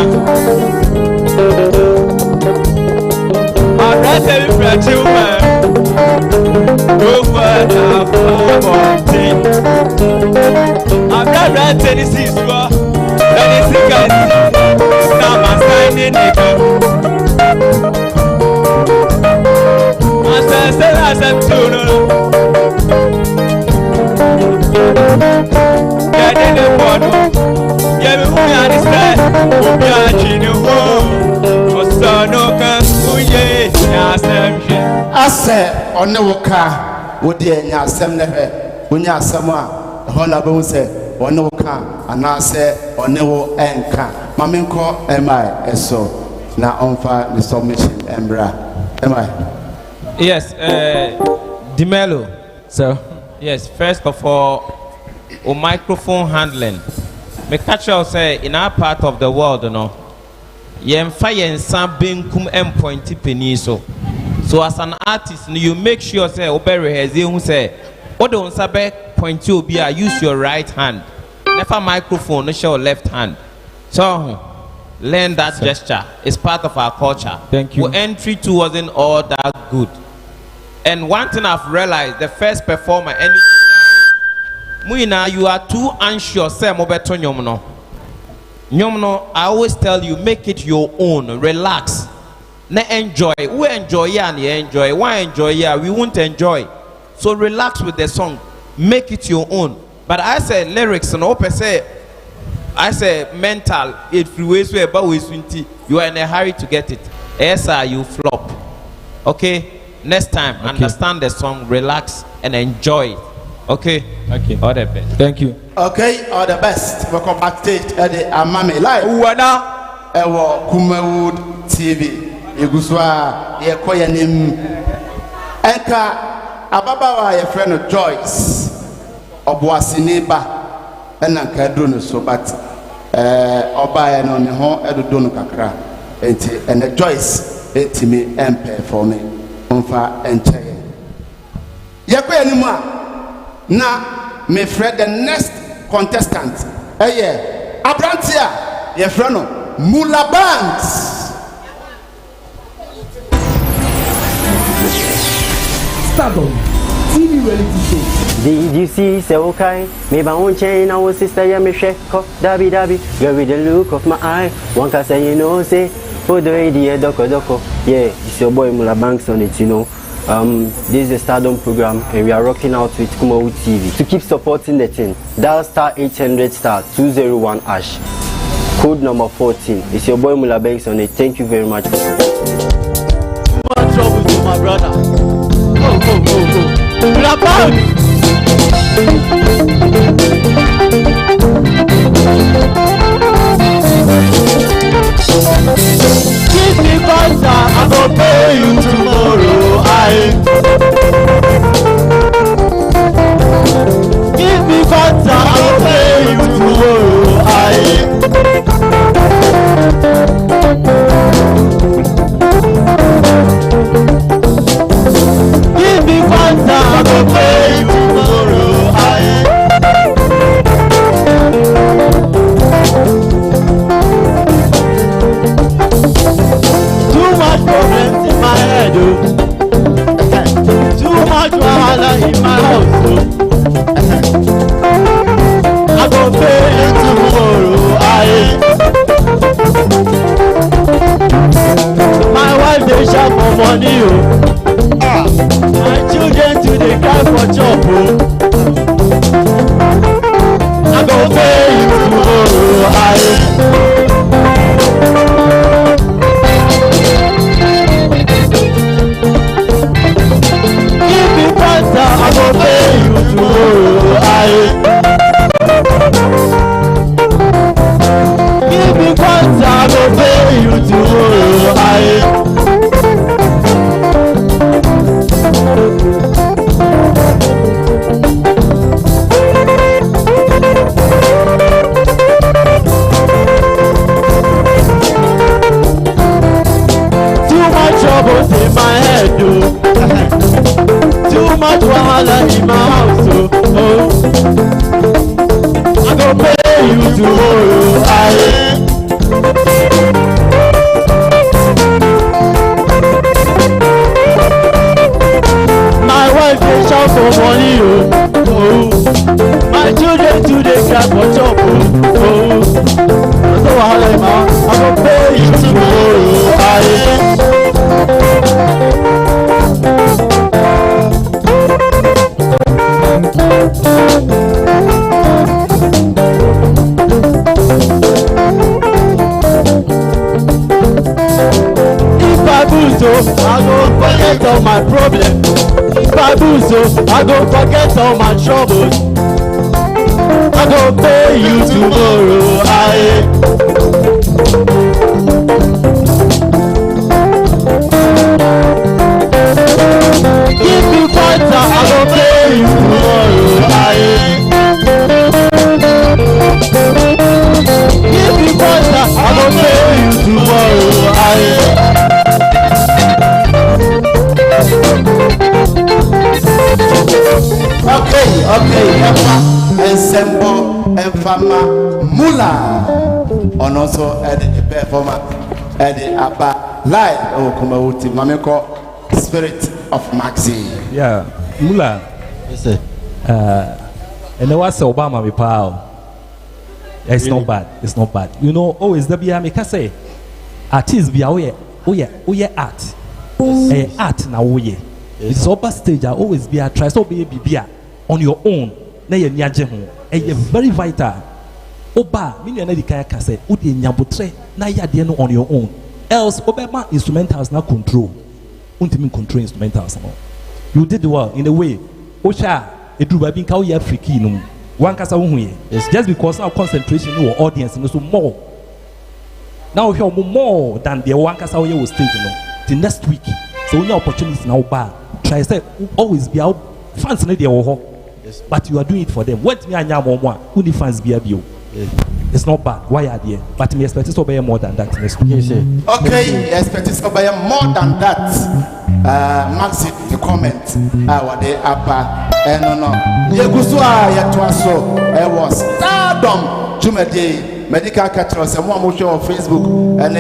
I'm not telling you, man. Over the mountain. I'm not renting this is what. That is the guy. Now I'm signing it. I said, Ase one woka wodi enya asem ne hwe wonya asem a ho na be unse one woka anase one wo enka mamenko emai eso na onfa the submission embra emai. Yes, Dimelo. Sir. Yes, first of all, microphone handling. Me catch you say in our part of the world, you know, yemfa yensa benkum empointi peniso. So as an artist, you make sure say obere hezi who say what don't sabe point you be use your right hand. Never microphone, no show left hand. So learn that gesture. It's part of our culture. Thank you. Your entry too wasn't all that good. And one thing I've realized, the first performer, Muina, you are too anxious. Say mobeto nyomno. Nyomno, I always tell you, make it your own. Relax. Ne enjoy. We enjoy ya and you enjoy. Why enjoy ya? We won't enjoy. So relax with the song. Make it your own. But I say lyrics and open say, I say mental. It freeways way about you are in a hurry to get it. Yes, you flop. Okay. Next time, understand the song, relax and enjoy it. Okay? Okay. All the best. Thank you. Okay, all the best. Welcome backstage at the Amame Live. Uwana. Ewo Kumawood TV. Iguswa ye koye nim. Enka ababawa ye friend Joyce. Obuasiniba. Enanka drone so but oba ye no ne ho edodo kakra. Enti ene Joyce etimi empe for me. Onfa encheye. Ye koye nim a na me friend the next contestant Abrantia ye friend no Mula Banks. Stardom TV reality show. Did you see so kind? Maybe I won't change our sister ya me shake dabi dabi. Girl with the look of my eye. One can say you know say oh the idea doko doko. Yeah, it's your boy Mula Banks on it, you know. This is the Stardom program and we are rocking out with Kumawood TV. To keep supporting the team, dial star 800 star 201 hash. Code number 14. It's your boy Mula Banks on it. Thank you very much. More trouble to my brother. Go, go, go, go. Mula Banks! Give me Fanta, I go pay you tomorrow. Give me Fanta, I go pay you tomorrow. Give me Fanta, I go pay you tomorrow. Too much problems in my head, oh. Too much wahala in my house, oh. I go pay you tomorrow, my wife dey sharp for money, oh. My children too dey cry for chop, oh. I go pay you tomorrow, give me Fanta, I go pay you tomorrow, give me Fanta, I go pay you tomorrow, Too much troubles in my head, oh. Too much wahala in my house, oh. I go pay pay you tomorrow. My wife dey shout for money, oh. My children too dey cry for chop, oh. So wahala ma, I go pay you tomorrow. If I lose, I go forget all my problems. If I lose, I go forget all my troubles. I go pay you tomorrow. Give me water, I go pay you tomorrow. Give me water, I go pay you tomorrow. Okay, ensemble, enfama, mula. On also the performer, the Abba live. Oh, Kumawood TV. Mameko, Spirit of Maxi. Yeah, mula. Yes, sir. And there was Obama, my pal. It's not bad. It's not bad. You know, always the be make say, artists be aware. Oh yeah, art. Art now, oh yeah. It's upper stage. I always be a try so be on your own. Na ye niaje ho. Very vital. Oba, me na di kaya ka say, odi nyabotre na ya de no on your own. Else, obema instrumentals na control. Untimi control instrumentals no. You did well in a way. Osha, edruba bin ka wo ya friki no. One kasa wo hu ye. Just because our concentration in our audience no so more. Now we hear more than the one kasa wo ye will stage no. The next week. So when your opportunities now bad, try say always be out fans in the ho. But you are doing it for them. What me anya more who the fans be abio. It's not bad. Why are there? But me expect it to be more than that next week. Okay, expect it to be more than that. Maxi, the comment. What they upper no. Yeguswa yatwaso. It was Stardom Jumede medical catchers and one more show on Facebook and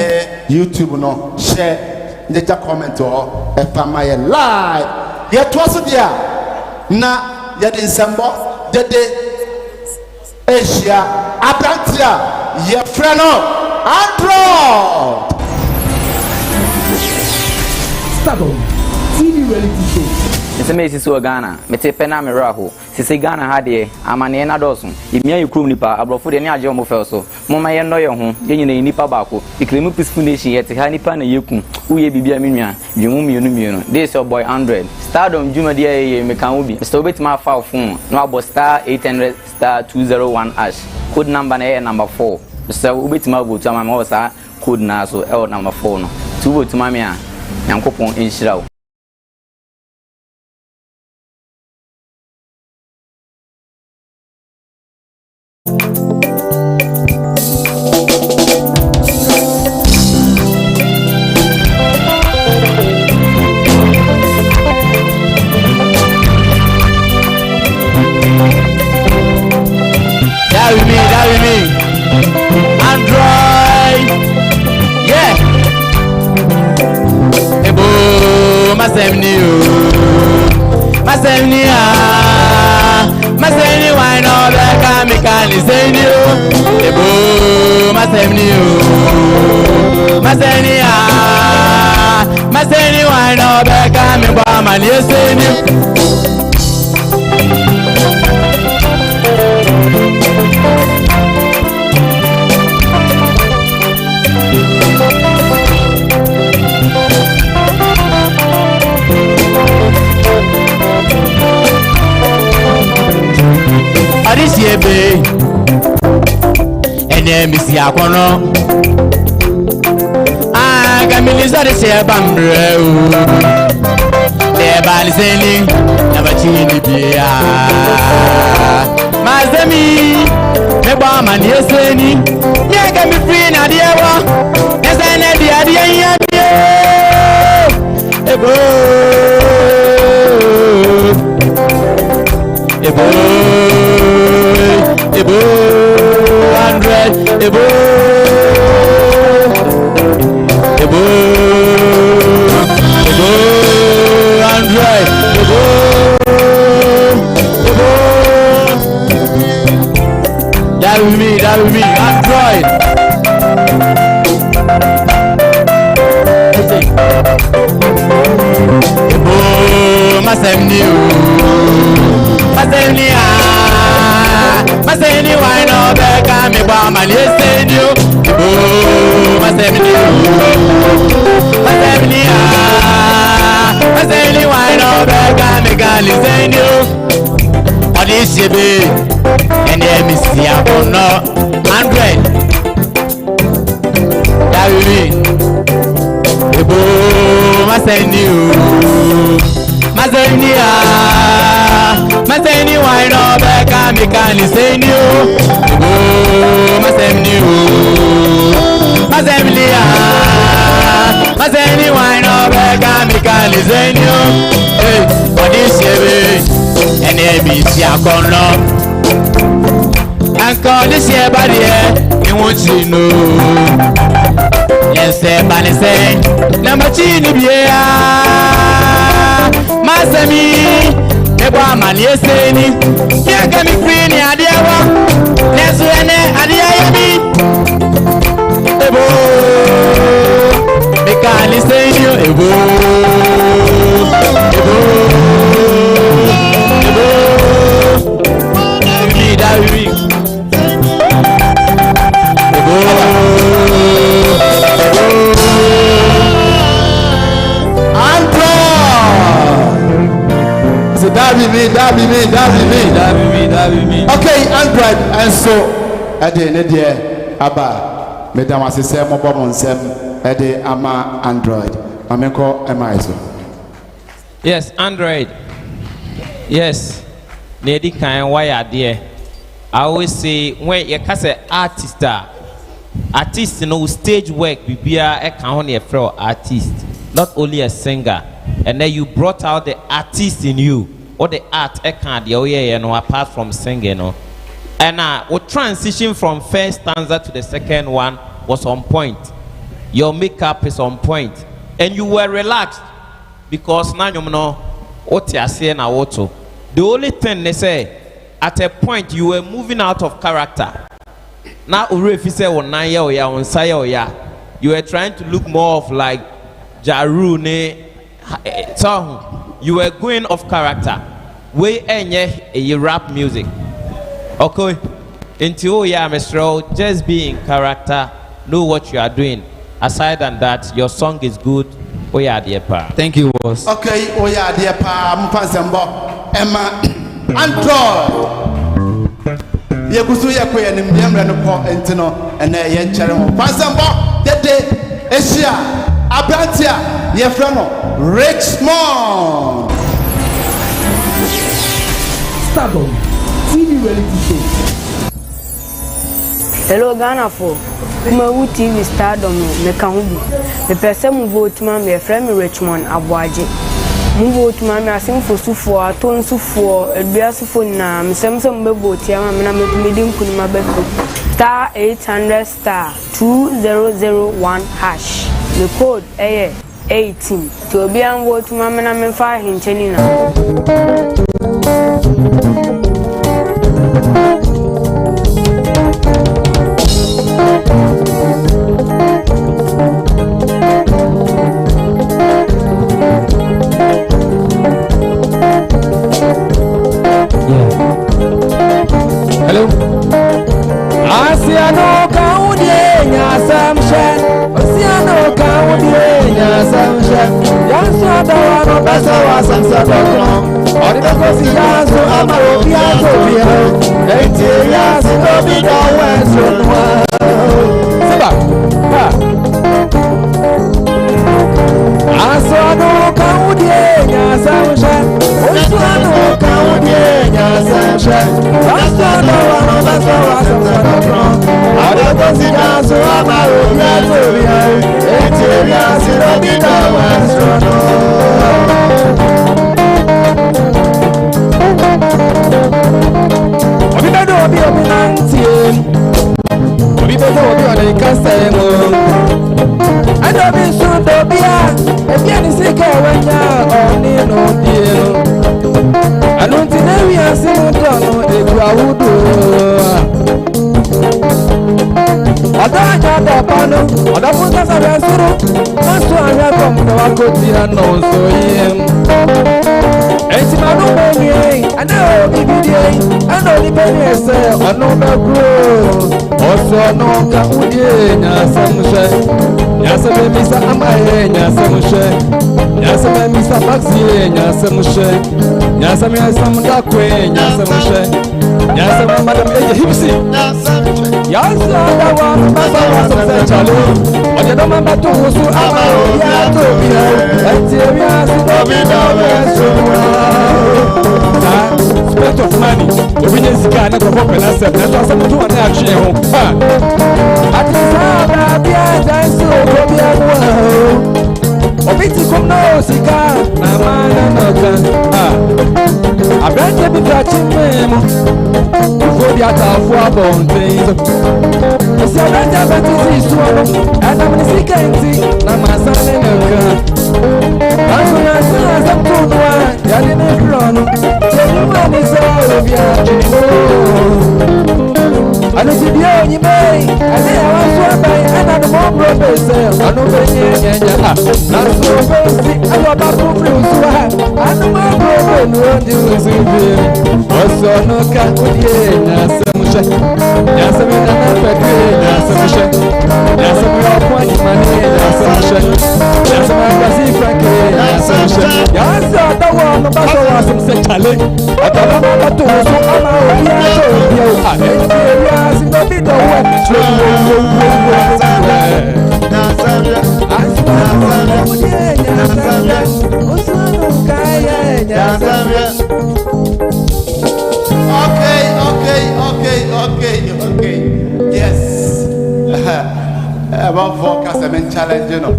YouTube no share. The comment or Famaya live. Yet was there. Na yet December, the day Asia, Atlantia, your friend Android. Stardom TV reality show. It's amazing so Ghana. Mete pena me raho. Sisi Ghana hade amane na dosun. Imia yukrum nipa abrofo de ne age omo fel so. Moma ye no ye ho. Ye nyina nipa baako. Ikremu peaceful nation yet ha nipa na yeku. Uye bibia menua. Dwemu mienu. This your boy 100. Stardom juma de ye me kan obi. Mr. Obetima fa phone. No abo star 800 star 201 hash. Code number na ye number 4. Mr. Obetima go to mama osa code na so number 4 no. Tu go to mama a. Yankopon enhira. That with me. Android. Yeah. Ebo, masemni why no beka me can say you. Ebo, masemni why no beka me ba man say you. Adisiebe ene misi akono gamili zare se bambre o de balizeni na bachini bia mazemi me ba mani eseni ye gami free na diewa esene dia ya ebo Ebo, Ebo, Ebo, Android, Ebo, Ebo. That will be Android. Ebo, Masemni, Masemni, Masemni, why not back? I'm a woman, yes, you. Ebo, Masemni, Masemni, Masemni, why not back? I'm a girl, listen you. What is she be? And then Miss Yabono, 100. That will be. Ebo, Masemni, Masemni, Masemni, why not back? I'm a girl, listen you. Ebo, Masemni, Masemni, Masemni, why not back? I'm a girl, listen you. Hey, what is she be? And then Miss Yabono. And call this year by the year, you want to know. Yes, say, Bunny say, number 2, Nibia, Masami, Eba man, yes, any, here can be free, Adia, let's run it, Adia, Ebo, they can't listen you, Ebo, Ebo, that will be. So that be me. Okay, Android, and so at the end of the day, Abba, Madam Assessor, Mobile on Sam, at the Ama Android. Ameko, am I so? Yes, Android. Yes, Nedi can why dear. I always say when you can say artist, stage work, be a only a fellow artist, not only a singer, and then you brought out the artist in you, or the art apart from singing, and what transition from first stanza to the second one was on point. Your makeup is on point, and you were relaxed because now you know what you are saying. The only thing they say, at a point you were moving out of character. Now you were trying to look more of like Jaru song. You were going off character. We a rap music. Okay. Until Mr. just be in character, know what you are doing. Aside than that, your song is good. Thank you, boss. Okay, dear pa, Emma. Android. Ye gusu ye ko ye nim yemre no ko entino ene ye nkyere ho. Pasambo dede Asia Abrantia ye fra no Richmond. Stardom TV reality show. Hello Ghana for Kumawood TV Stardom me ka ho bi. Me pese mu vote ma me fra me Richmond Aboaje. Mu vote ma me asim fo sufo aton sufo edua sufo na me semsem be vote ya ma me na me dim kunuma be star 800 star 2001 hash. The code 18 to be an vote ma me na me fa hincheni na. Hello. Asiano kaudie nya samshe. Asiano kaudie nya samshe. Yanso adawano basa wa samsa dokno. Orida kosi yanso amaro piazo pia. Enti yanso dobida wenso nwa. Siba. Ha. Asiano kaudie nya samshe. Asiano kaudie nya samshe. the pano, or the Mutas of Yasuru, Masu and Yakom, the Wakoti and no so him. It's my no baby, I know BBD, I know the baby, say, or no grow, also no Kamudi, Yasamusha, Yasa Misa Amaye, Yasamusha, Yasa Misa Maxi, Yasamusha, Yasa Misa Dakwe, Yasamusha. Yes, Madam Hipsy. Yes, I want to challenge. But you don't remember to who I'm to be spent of money. The winners can never hope and I said, that's something to an action. At least I'll be a dance to go. Obiti kumno sika na mana noka abrante bi trachi memo ufo bi atafu abontenzo esi abrante abati si suono ana mni sika enti na masane noka bangu na sana samtunwa yali ne krono yenyuma ni so bia chino anu sibio nyimei ane awasu abai ana no mo professor anu benye nyanya na so besi anu abafu free usuwa anu mo professor no ndi usubi oso no ka udie na semusha ya semina na pekwe na semusha ya semina kwa nyimani na semusha ya semina kasi franke na semusha ya sa dawa no baso wa semse chale ataba ma to so ama obi a no be the way. Okay. Yes. About focus and challenge, you know.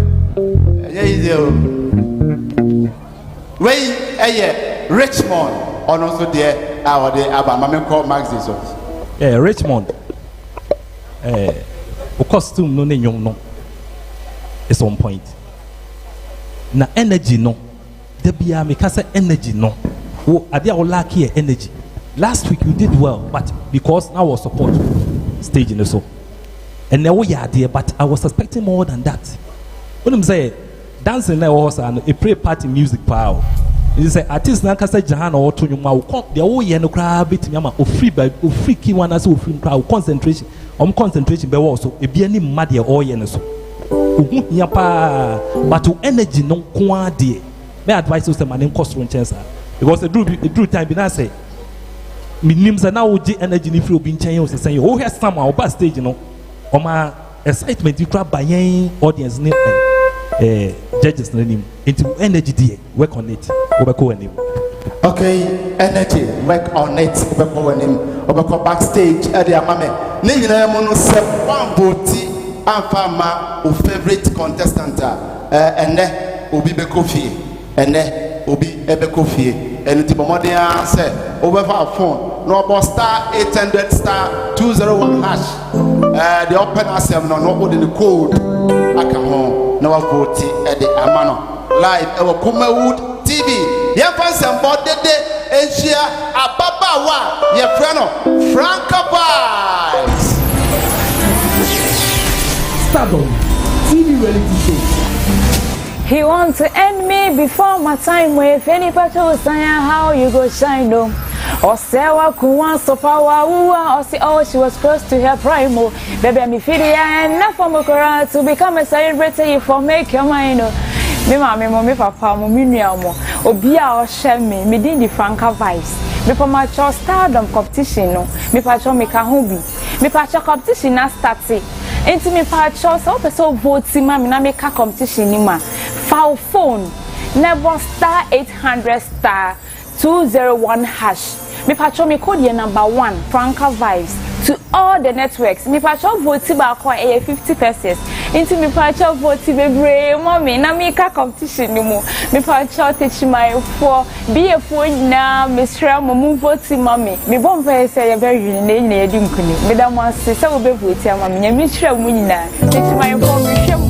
Richmond, or also there, our day, Abba, call Maxis. Richmond. O costume no nenyom no. It's on point. Na energy no. There be a make energy no. Oh, I did lack here energy. Last week you did well, but because now was support stage in the so. And now we are there, but I was expecting more than that. When I'm saying dancing now was a pre-party music power. You say artist na kasa jahan or to nyuma wo the wo ye no kra bit nyama o free key one as o free kra concentration concentration be wo so e bia ni mma de o ye no so ohu hia pa but energy no ko ade my advice is man in cost chance because the drew time be na say minim say na wo gi energy ni free obi nchen o say o hear some o ba stage no o ma excitement kra ba yen audience ni judges name into energy there work on it okay energy work on it work on him obeko backstage at the amame ni nyina mu no se one boti amfama o favorite contestant ene obi beko fie ene obi ebeko fie ene ti bomode a se obefa phone no bo star 800 star 201 hash the open asem no the code aka ho na wa voti at the amano live ewo Kumawood TV ye fansem bo dede Asia ababawa ye freno Franca Vibes Stardom TV reality show. He wants to end me before my time with any patrol saying how you go shine though. Or Sewa Kuwan so power or see oh she was close to her primo. Baby me feel and not for Mokora to become a celebrity for make your mind. Me mama me papa mo nua mo obi a o hye me din di Franca Vibes me for my Stardom competition no me pa cho me ka ho bi me pa cho competition na start enti me pa cho so person vote ma me na me ka competition ni ma foul phone never star 800 star 201 hash me pa cho me code ye number 1 Franca Vibes to all the networks me pa cho vote ba ko 50 pesos into me pa cho vote bebre mommy na me ka competition ni mo me pa cho teach my for be a phone na me sra mo mu vote mommy me bon fa say ye very ni na ye di nkuni me da mo se se wo be vote mommy nya me sra mu nyina teach my for me hwe mu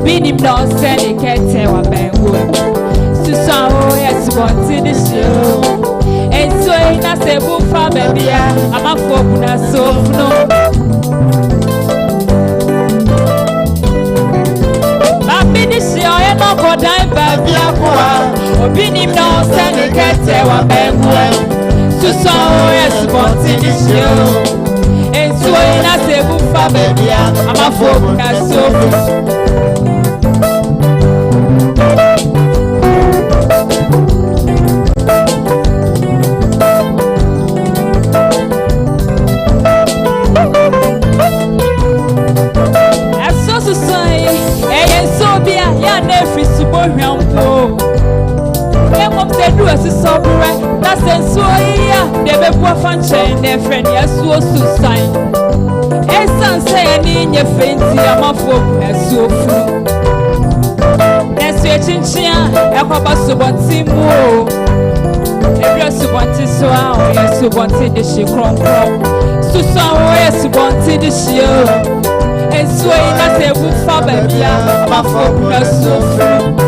Obinim no send a kete wa bengu. Susan oh yes want to the show. And so in a sebu fa baby I'm a folk na so no. Baby this year I no go die baby akwa. Obinim no send a kete wa bengu. Susan oh yes want to the show. And so in a sebu fa baby I'm a folk na so. That's so yeah, they be poor function, their friend, yes, so sign. And some say, in your fancy, I'm a folk, and so full. That's your chinchia, a papa so what seem more. If you're so wanted, so yes, so wanted the she crom. So some yes, wanted the show. And so in a table for baby, I'm a folk, and so full.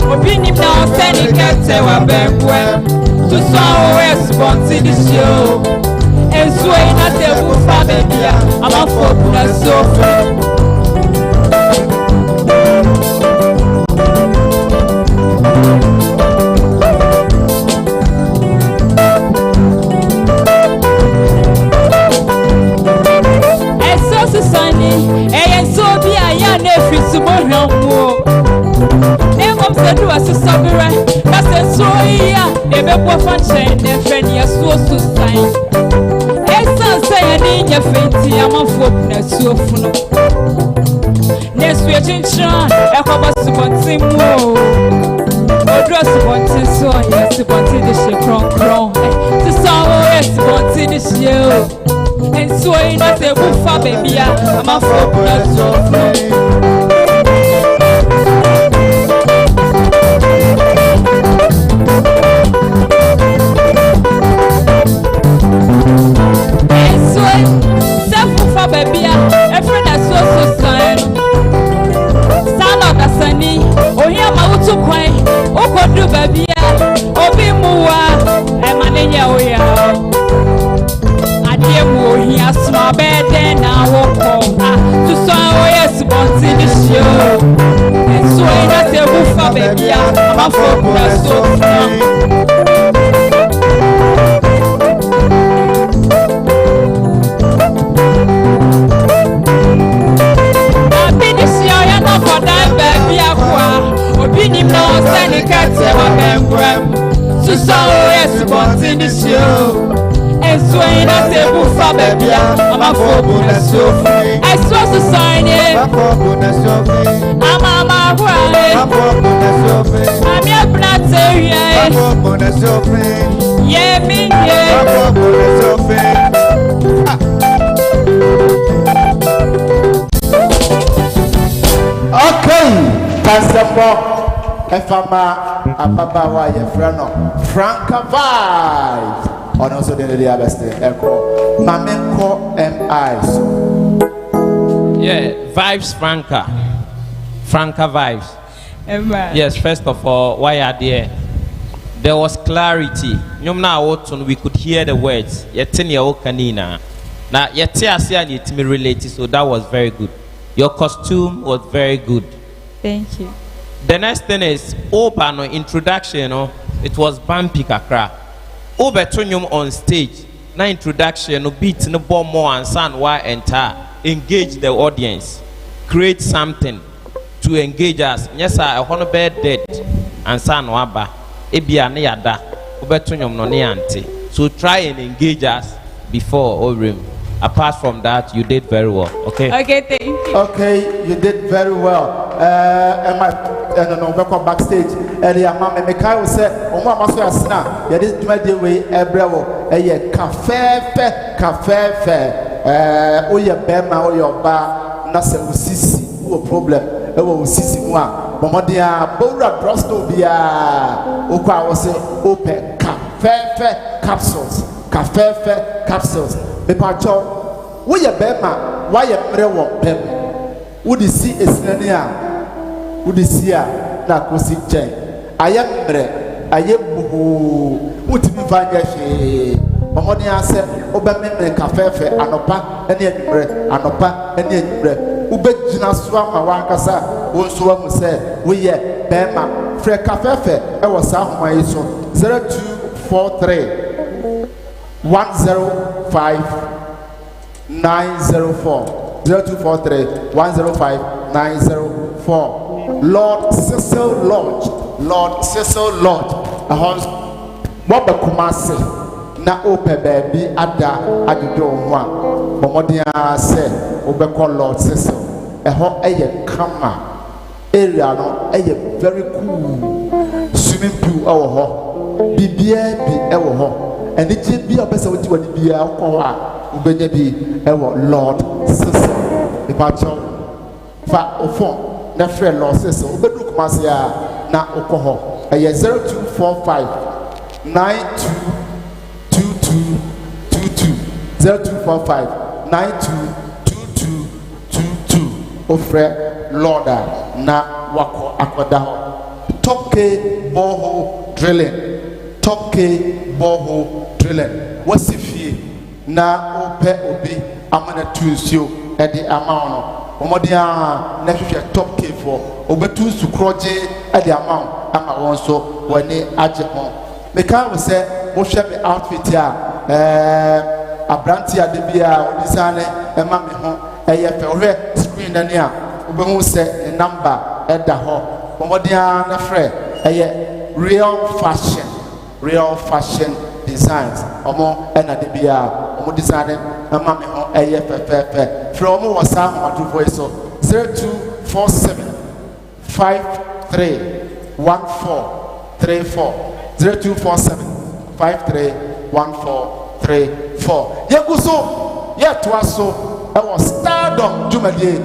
Obinim now send it kete wa bengue to so respond to the show. And so in a table for baby I'm a folk na so. And so sunny and so be a young nephew to more. Do as a sabra, that's a so yeah, they be poor function, their friend, yes, so sign. Yes, say, I need your fancy, I'm a folk, so full. Next week, in Sean, I have a supporting more. Dress one to so, yes, wanted the ship from crown. To some, yes, wanted the show. And so, in a table for baby, I'm a folk, so full. Baby, a friend that's so sign. Son of the sunny, oh, here my little coin, oh, what do baby, oh, be more, and my name, oh, yeah. I dear more, he has small bed, and I walk home to some yes, once in the show. And so I say, woof, baby, I'm a folk, so Obinim no send a cat to so yes, what's in the show. And so in a table for baby, I'm a folk, so I saw the sign, I'm your brother, yeah, me, okay, Pastor Efama Ababawa Yefrano Franca Vibes. On also the best echo. Mamenko MIs. Yeah, Vibes Franca Vibes. Yes, first of all, why are there? There was clarity. We could hear the words. Kanina. Now, me related, so that was very good. Your costume was very good. Thank you. The next thing is open introduction. It was bumpy kakra. Obertonium on stage. Na introduction, no beat, no bomb more and sound why enter. Engage the audience. Create something to engage us. Yes, I want to be dead and sound waba. Ebia ne yada. Obertonium no ne ante. So try and engage us before Orim. Apart from that, you did very well. Okay. Okay, thank you. Okay, you did very well. No, backstage. Mama Mekai will say, "Oma maso asna. Ya this do the way ebrewo. Eye cafe. Oye bema oye ba na se usisi. O problem. Ewo usisi mu a. Momodia Bora Drosto Bia Okwa was open Cafe capsules. Cafe capsules. Mepacho, we a bema, why a brewo bem? Would you see a snania? Would you see a nacosi chain? I am bre, I am boo, would be vanyashi. Momodia said, Obame cafe, anopa, any bre, anopa, any bre. Ubejina swama wankasa wonso mu se we ye bema fre kafefe e wo sa homa yeso 0243 105 904 0243 105 904 Lord Cecil Lodge ahons boba kumase na ope baby ada adodo ho a bomodia se obekọ Lord Cecil eho eye kama area no eye very cool swimming pool ewo ho bibia bi ewo ho eni je bi obese woti wani bia ko a ubenya bi ewo Lord Cecil ipacho fa ofon na friend Lord Cecil obedu kumase a na okoho eye 0245 9222 0245 9222 ofre Lorda na wako akoda ho Top K borehole drilling wasifie na ope obi amana tunsio edi amount no omodia na hwehwe Top K for obetu su kroje edi amount ama wonso wani age ho meka wo se wo hwe me outfit a abranti adebia odisane ema me ho eye fe ohwe screen nani a obehu se number eda ho omodia na frɛ eye real fashion designs omo ena debia omo design ema me ho eye fe from omo wasa matufo eso 0247 53 1434 0247 53 1434 Yeguso yetwaso e was Stardom Jumadie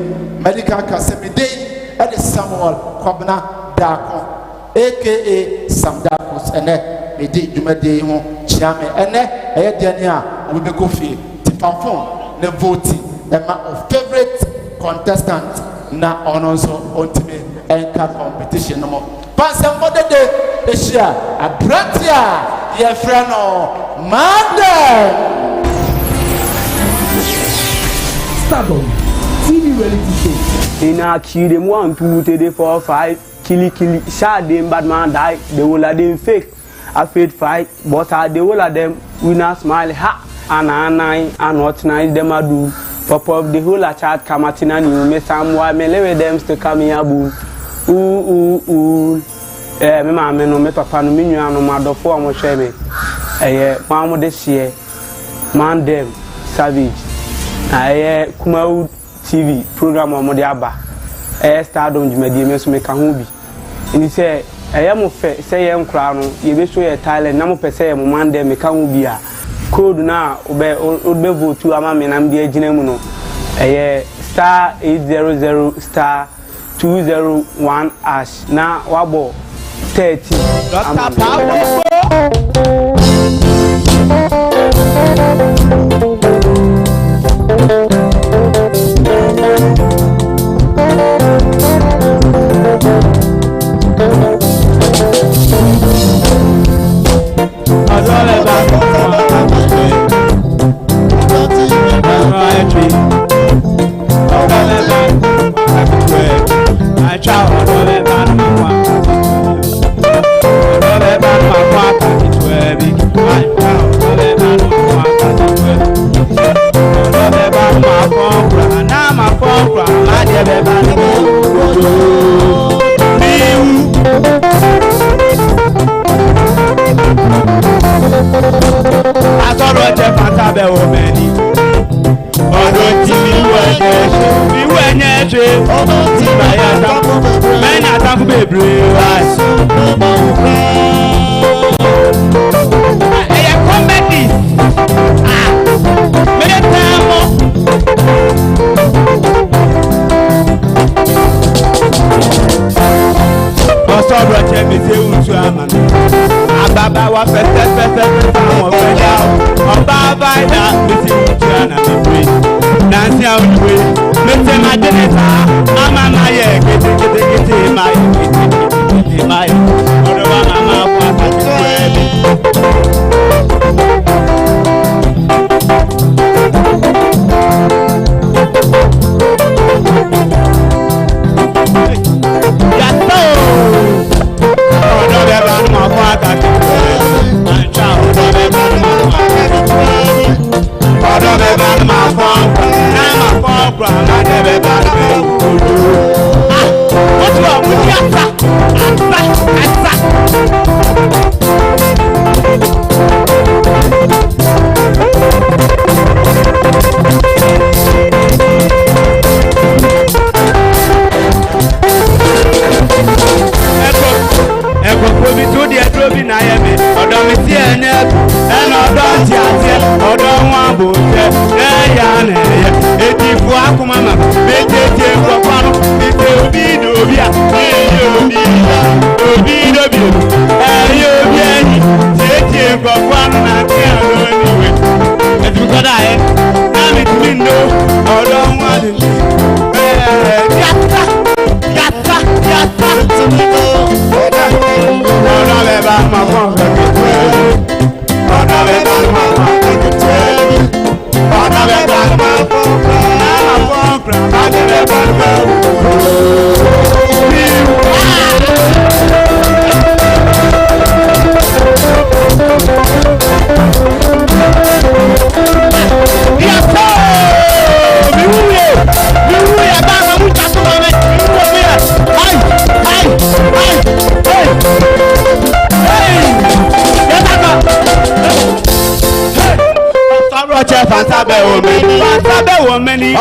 medical casemide e de Samuel Kwabna Dako aka Sam Dakos ene mede Jumadie ho chiame ene eye de a we be go fie tipafon na vote ma of favorite contestant na ononso ontime enka competition no Pastor Modede Asia Abratia ye friend Mother Stardom TV reality show. In a kill them 1, 2, 3, 4, 5, kill, shot them, bad man die, they will let them fake. I fake fight, but they will let them win a smile, ha, and 9, and what 9 them a do. Pop up the whole chat, Kamatina, you may somewhere, may leave them to come here, boo. Ooh. Me mama no me papa no me nua no madofo amo hwe me mama de hye man dem savage Kumawood TV program amo de aba Stardom jumadi me so me ka ho bi ni se mo fe se ye nkra no ye be show ye talent na mo pese ye mo man dem me ka ho bi a code na obe vote ama me na me agina mu no star 800 star 201 ash na wabo 30 Dr. Power mama ababa wa fẹsẹ àwọn fẹlẹ ọba abaida mesi mutua na mebre nansi awuwe mete ma dene sa ama ma yẹ kete ma yẹ kete ma yẹ ọdọ wa mama fún akati wẹẹbi.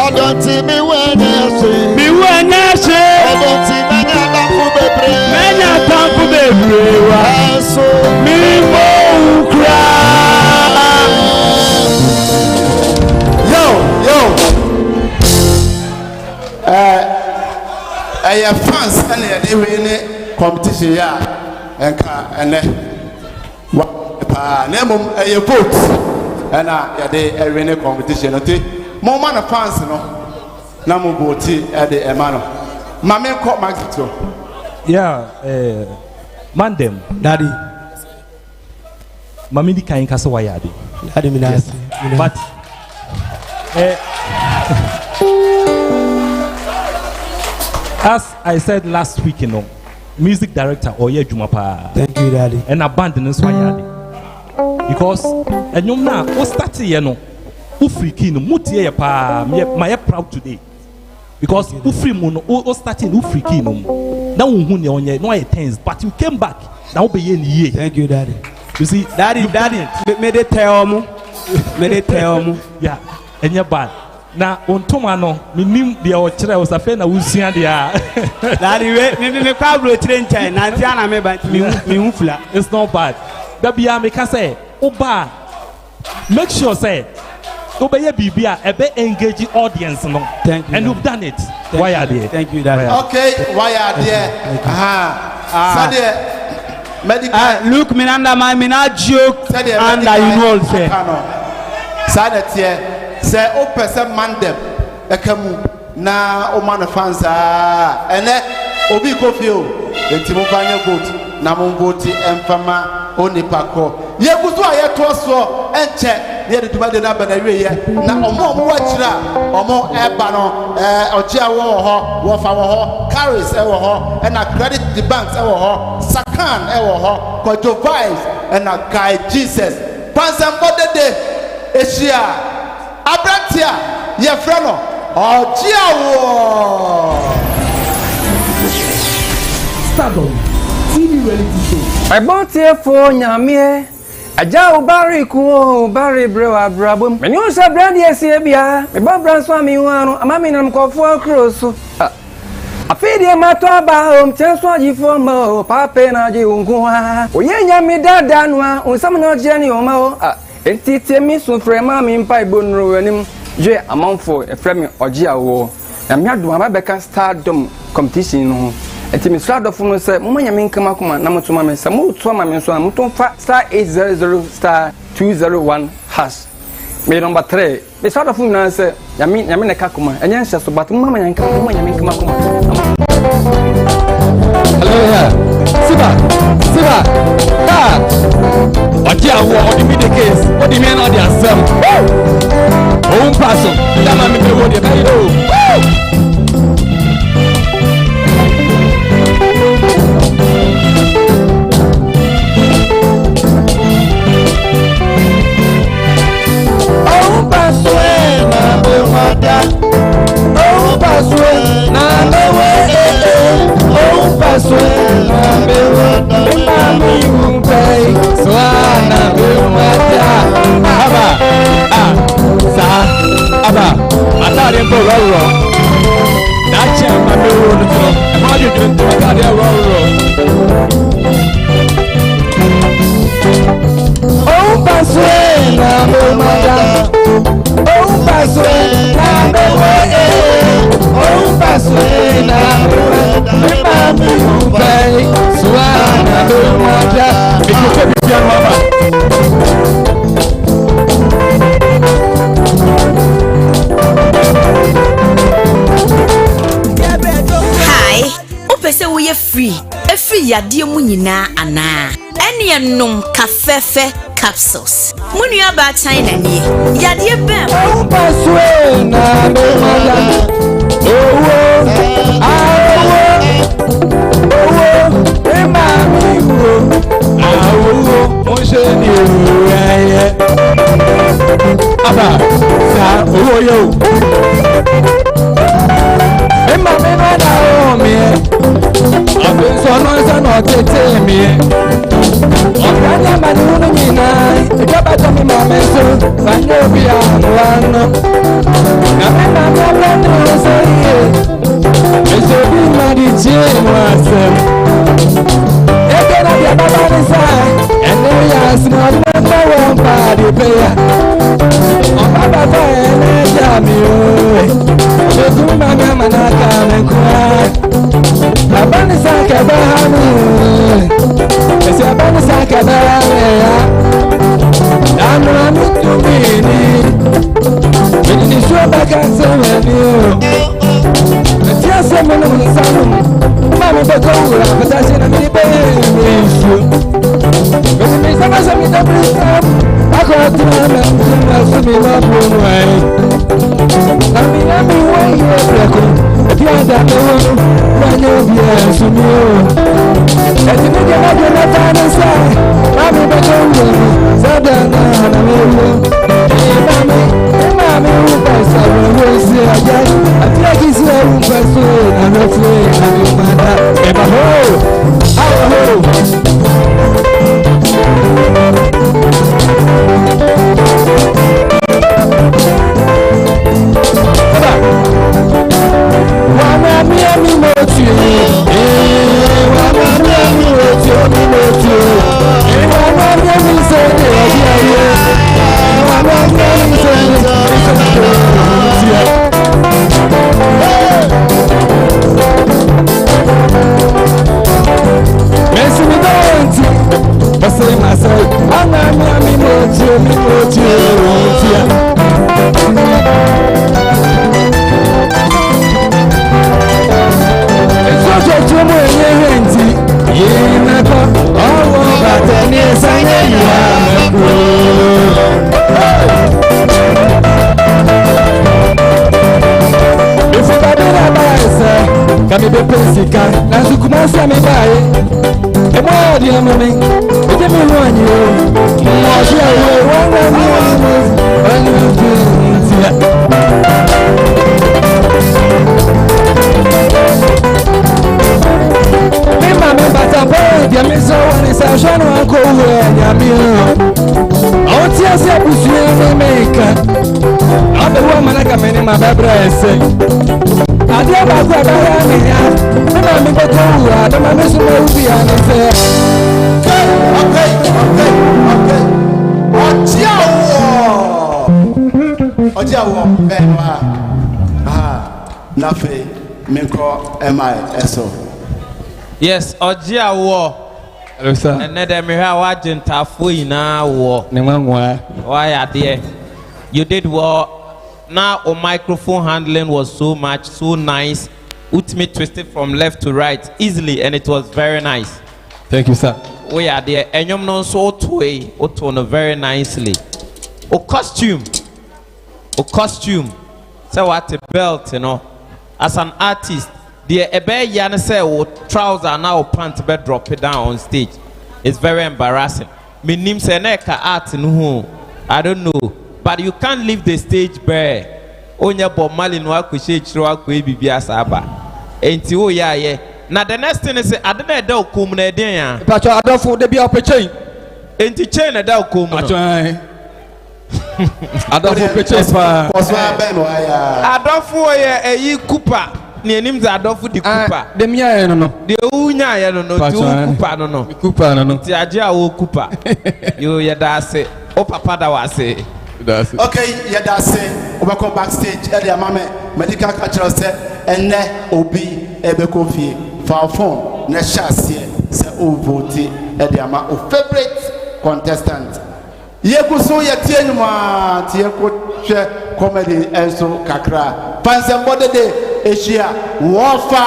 Ọdún tí mi wẹ̀ ní ẹ̀ṣẹ̀. Mi wẹ̀ ní ẹ̀ṣẹ̀. Ọdún tí mẹ́ni àtàkùn bèbèrè. Mẹ́ni àtàkùn bèbèrè wa. Ẹ̀sùn mi mọ̀ òkúra. Yo. Ẹyẹ fans ẹni ẹni wei ni competition yà ẹnka ẹnẹ wa paa na emom ẹyẹ vote ẹna yẹde ẹwin ni competition no te. Mo ma na fans no na mo boti e de e ma no ma me ko market yo man them daddy mami di kan kasa wa yade daddy mi yes. But as I said last week, music director Oye Jumapa. Thank you, daddy. And a band in Swayade. Because and you now o start here Ufriki no mutie pa my proud today because Ufri mo o starting Ufriki no na hu ne onye no ye things but you came back na be ye ni. Thank you, daddy. You see daddy me dey tell mu yeah enye bad na ontoma no minim de o kire o safe na wusua de a daddy me kwa bro kire nchai na ntia na me ba me hu fula. It's not bad da bia me ka say oba make sure say obey bibia ebe engage audience no. Thank you, and you've done it. Why are there? Thank you, daddy. Okay, why are there? Sadie medical look me under my mina joke and you know say Sadie say o person man dem ekamu na o man fans ene obi ko fio enti mo fanya vote na mo vote emfama onipa ko ye guzu aye to so enche ye de duma de na bana wie ye na omo wa kira omo eba no ogia wo ho wo fa wo ho carries e wo ho and na credit the banks e wo ho sakan e wo ho kojo vibes and na guy Jesus pansam bodede eshia abrantia ye frɛ no ogia wo Stardom TV reality show. Ẹ̀gbọ́n tí ẹ fọ nyàmíẹ́ ajá ò bá rí ikú ó bá rí brẹ wà brabó mẹ́ni ó ṣe brẹ́dì ẹ̀sìn ẹ̀bí à mẹ́bá branso àmì ìwọ̀n àmà mi nà mkọ̀ fún ọkùnrin so. Àfíìdí ẹ̀ máa tọ́ àbá òun tí ń sọ àjì fún ọmọ ò pàápẹ́ náà jẹ́ ògùn wa. Òye nyàmí dáadáa nù à òun sábà náà jẹ́ ní ọmọ ò. Ètí tí mi sùn fúrẹ́ máa mi ń pa ìgbónúrò rẹ̀ ní jẹ́ àmọ́fọ̀ ẹ̀fẹ́ mi ọ̀jì àwọ̀. Ẹ̀mí àdùn àbábẹ́ká Stardom competition nù. enti me Stardom no say mo nya me nkama koma na mo to ma me say mo to ma me so na mo to fa star 800 star 201 hash me number 3 me Stardom na say nya me na ka koma enya nhyɛ so but mo ma nya nkama mo nya me nkama koma hallelujah siba ah oje awo odi mi the case odi me na dey asem oh paso that man me go dey kai do Yadie mu nyina ana ene enum kafefe capsules munu aba China nie yadie ben paswe na me mala aba sa yo emma me no da o me so no tete mi oganya manu nyina ejaba to mi mama so banyo bia wano na me na no so ye eso bi ma di je wasem ebe na bia baba ni sai ene ya sna na won pa di pe ya o baba fa ene ja mi o ezu ma na manaka me kwa abani saka bahanu esi abani saka bahaya amra mutumini ni shoba kansemeni esi asemeni munsanu mama bakura pataje na mi be yesu mi sama sami da prisam akoti na sumi na bunwai ami wa yebreko piada no wanyo bia sumio etini de na de na tana sai mami be kongo sadana na mewo mami u pasa wo se aja atia kisi u paso na no fle na mi manda e ba ho Kami be pesika na sukumasa me bae e mo di amame e de me wanyi o mo si awo wana mi ani tia me mama bata boy dia me so wani sa jano anko we nya mi o ti ase abusu me meka abe wo manaka me ni mabebra ese adia ba gwa ba ya me ya na mi ko to wa na ma me so me ubi ya ni se okay ojiawo ben wa na fe me ko MI eso Yes, Ojia war. Hello, sir. And then me have watching Tafu na war. Why are there? You did well. Now, our microphone handling was so nice. Ultimate twisted from left to right easily, and it was very nice. Thank you, sir. We are there, and you're not so tway, or very nicely. O costume. So what a belt, you know. As an artist, the ebe yan say o trouser now pant bed drop it down on stage. It's very embarrassing. Me nim say neka art no. I don't know, but you can't leave the stage bare. Onya Bob Marley no akwese chiro akwe bibia saba. Enti o ya ye. Na the next thing is I don't know kom na den ya. Pacho adofo de bia opechain. Enti chain na da kom no. Adolfo Peches pa. Adolfo ye eyi Cooper. Ni enim za Adolfo di Cooper. De mia ye no. De unya ye no no. Di Cooper no no. Cooper no no. Ti aje awo Cooper. Yo ye da se. O papa da wa se. Okay, ye da se. Obako backstage e de amame medical culture se enne obi ebe kofi fa phone na chassis se o vote e de ama o favorite contestant. Yekuso yetie nyuma tie ko hwe comedy enso kakra fanse bode de Asia wofa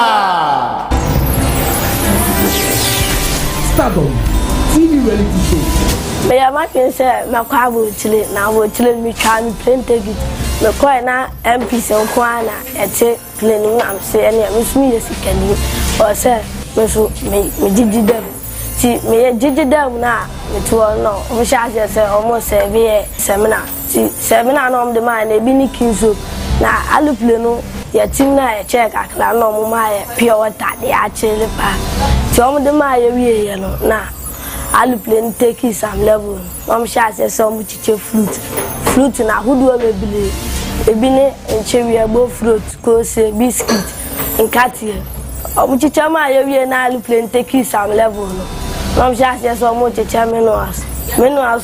Stardom TV reality show. Me ya ma ken se na kwa bo chile na bo chile mi twa mi plane ticket me ko na MP se ko ana ete plane na am se ene mi sumi yesikani o se me so me jiji dem ti me jiji dem na me to no o sha je se almost be seminar ti seminar no am de man e bi ni kinso na aluple no ya tim na e check akla no mo ma e pure water de a chele pa ti o mo de ma ye wie ye no na aluple take some level am sha se some chiche fruit na hudu e bile e bi ne enchewi agbo fruit ko se biscuit nkati o chiche ma ye wie na aluple take some level no am sha se some chiche menos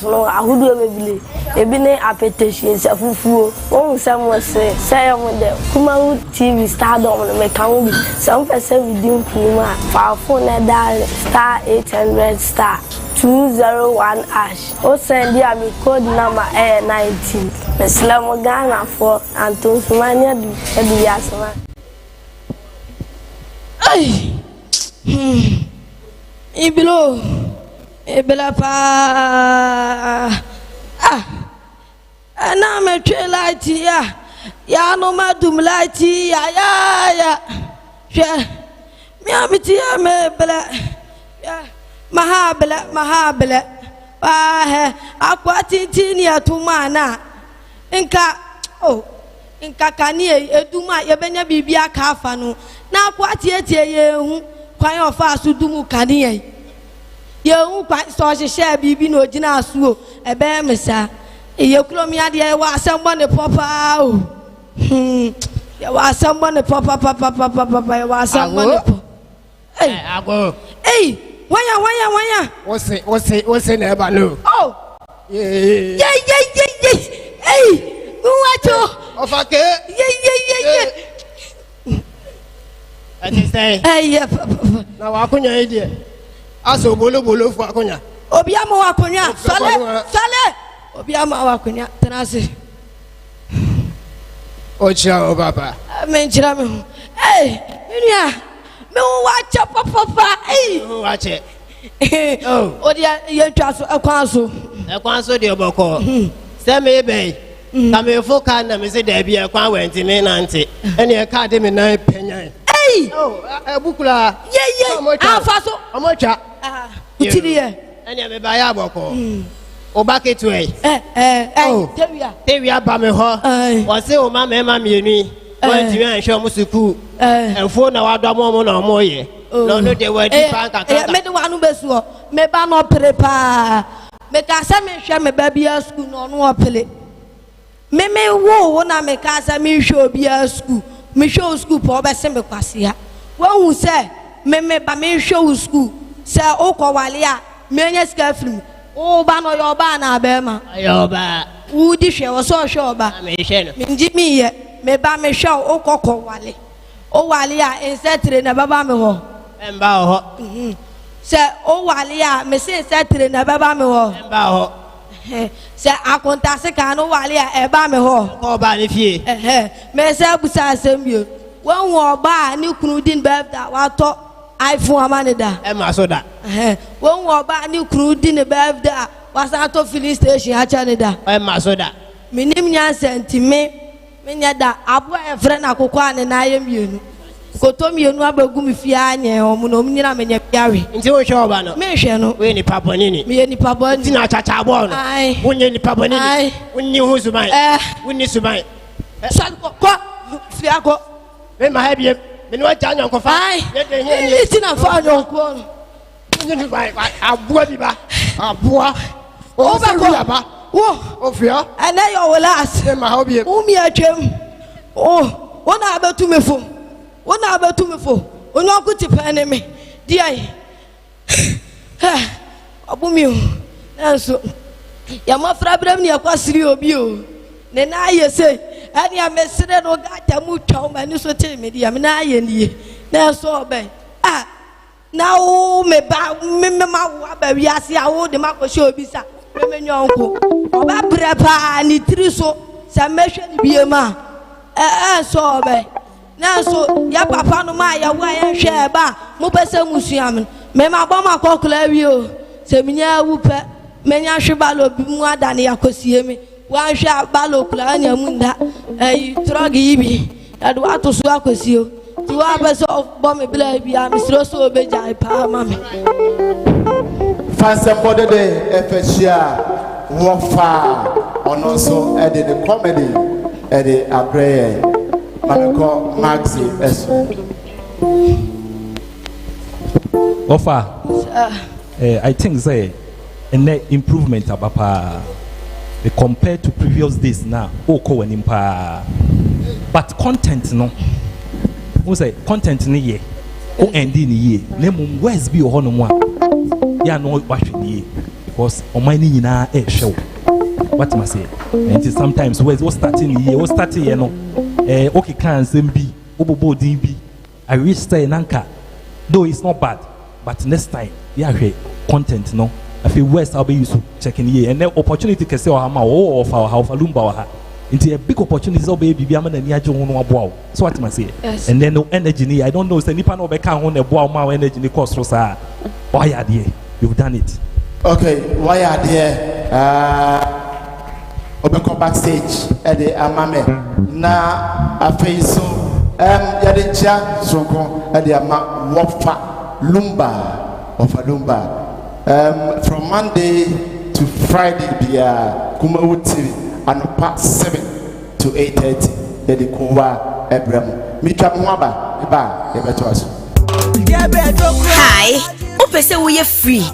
no ahudu e bile e bi ne appetition se fufuo won sam wose say mo de Kumawood TV Stardom no me kan bi some person within kuma fa phone da star 800 star 201 ash o send ya mi code number 19 Islam Ghana for Anton Sumania du e yasma ai ibila pa na me twe light ya no madum light ya hwe mi amiti ya me bela ya mahabela he akwati tini atuma na nka kanie eduma ye benya bibia ka afa no na akwati etie ye hu kwan ofa asudumu kanie ye hu kwa so hye bibi no gina asuo ebe mesa ye kulomi ade ye wa asembo ne popa o ye wa asembo ne popa ye wa asembo ne popa ago wanya what's na eba no oh hey muwacho ofake ati say hey na wa kunya ide aso bolo fu akunya obi ama wa kunya sale obi ama wa kunya tenase ocha o baba menchira me hey nya me wacha papa hey wache odi ye twaso ekwanso de oboko se me be ka me fo ka na me se da bia kwa wenti me nante ene e ka de me nan penyan hey ebukula ye afaso omocha utiri ye ene me ba ya oboko obaketu tewia ba me ho o se o ma me ma mienu wenti me anhwe mo suku enfo na wado mo na mo ye no de wadi banka ka me de wanu besuo me ba no prepa me ka se me hwe me ba bia school no no opele me wo na me ka se me hwe obia school me hwe school po be se me kwase ya wo se me ba me hwe school se o ko wale a me nya sika film o ba no yo ba na ba ma yo ba u di hwe wo so hwe ba me hwe no me nji mi ye me ba me hwe o kokko wale o wale a insetre na baba me ho Emba ho. Se o wale a me se tire na baba me ho. Emba ho. Se akonta se kan no wale a eba me ho. Ko ba ne fie. Me se busa asem bio. Won wo ba ni kunu din bebda wa to iPhone amane da. Emma so da. Won wo ba ni kunu din bebda wa sa to filling station ha cha ne da. Emma so da. Minim nya sentime menya da abo e frɛ na kokwa ne na ayɛ mienu. Koto mienu abegu mi fie anye o mu no mnyina menya biawe. Nti wo hwe oba no. Me hwe no. We ni paboni ni. Me ni paboni. Ti na chacha abo no. Wonye ni paboni ni. Wonni hu suban. Wonni suban. Sal ko fie ako. Me ma ha biem. Me no acha nyanko fa. Ni ti na fa nyanko no. Wonni suban. Aboa bi ba. Aboa. O ba ko ba. Wo. Ofia. Ana yo wolas. Me ma ha biem. Umi atwem. Oh, wona abetu me fo. Wona abetu me fo. Onyo akuti pene me. Di ai. Obumi o. Enso. Ya mafra brem ni akwasiri obi o. Ne na aye sei. Ani amesire no gata mu twa ma ni so te me di ya me na aye nie. Na so obe. Na o me ba me ma wa ba wi ase a wo de makohye obi sa. Me nyonko. Oba brepa ni tiri so. Sa mehwe ni biema. So obe. Na so ya papa no ma ya wa ya hwe ba mo pese musuam me ma ba ma kokula wi o se minya wu pe menya hwe ba lo bi mu ada ne yakosie me wa hwe ba lo kula anya mu nda trogi ibi ya do atosu akosie o ti wa pese bo me bla bi a misro so obeja pa ma me fansa bode de efeshia wo fa ono so e de comedy e de abreye Mamiko Maxi eso. Offer. I think say a improvement abapa compared to previous days now. Oko wenimpa. But content no. Who say content ni ye? O endi ni ye. Nemu where's be oho no mo. Ya no watch ni ye because o mani nyina e show. What must say? And sometimes where's what starting ni ye? What starting ye no? Okay, can be obobo DB. I wish say nanka. Though it's not bad, but next time, yeah, content no. I feel West I'll be used to checking here and then opportunity can say or how Falumba or into a big opportunity so baby I'm an yajo no wow. So what must say? Yes. And then no energy. I don't know say nipa no be can on a wow my energy the cost rosa. Why are there? You've done it. Okay, why are there? Obeko backstage the amame na afei so yade chia sonko the ama wofa lumba from Monday to Friday bia Kumawood TV anopa 7 to 8:30 the kuwa ebrem mitwa mwaba eba yebeto aso hi opese wo ye free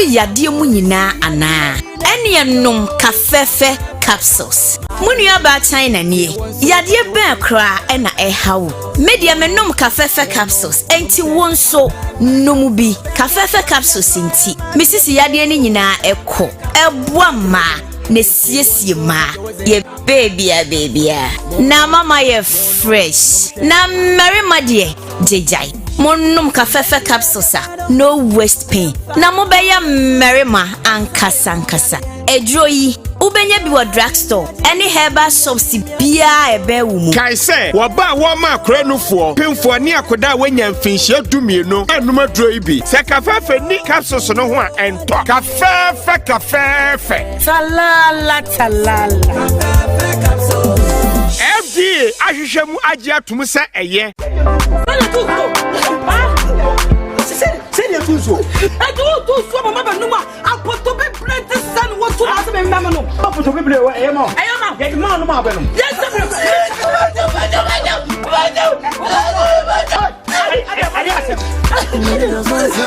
yade mu nyina ana ene enom kafefe capsules munua ba China nie yade ben kra na ehawo media menom kafefe capsules enti wonso nomu bi kafefe capsules enti misisi yade ni nyina ekọ eboa ma ne siesie ma ye baby na mama ye fresh na marima de jejai monum kafefe capsules no waste pain na mo be ya marima ankasa edro yi ubenya bi wa drugstore any herbal shops bia ebe wu mu kai se wo ba wo ma akranufo pemfo ni akoda wanya mfinhia dumienu anum adro yi bi se kafefe ni capsules no ho a ento kafefe talala kafefe capsules FDA ahwehwemu age atum se eye Tuso. Tu mama ba numa apoto be plenty san wo tu ase be mama no. Apoto be ble e ma. Ayama. Get man no ma be no. Yes.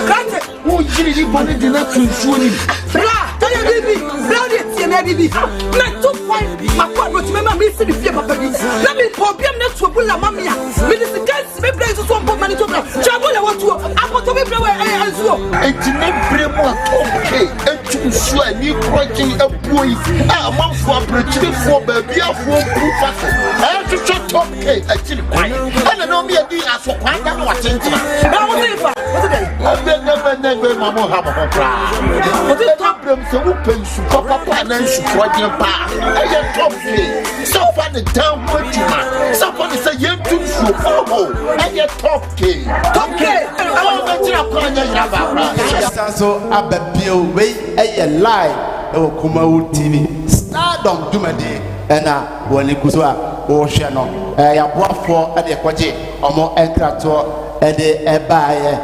Kate wo jiri di bone di na tunsuo ni. Bra, tell you bibi. Bra di tie na bibi. Na 2 point akwa no ti mama me si di fie papa bi. Na me problem na to bula mama ya. Me di dance be play so mpo mani to bra. Chago le wo tu apoto be ble enti ne bremu atokè etu su ani krokin abuoi a manfo abrechirefo ba bia fo mpu fa to top cake actually quiet. And I know me a day as for quiet and watching. Now what's it? Never Mamma have a cry. What is top them so open to papa and then she for your bar. I top cake. So far the town put you man. So far it's a young to show. Oh, and your top cake. Top cake. I want to call you. So I bet you wait a lie. Kumawood TV, Stardom Dumadi, and when it goes up, or Shannon, I brought for at the Quaji, or more entrator at the Ebaye.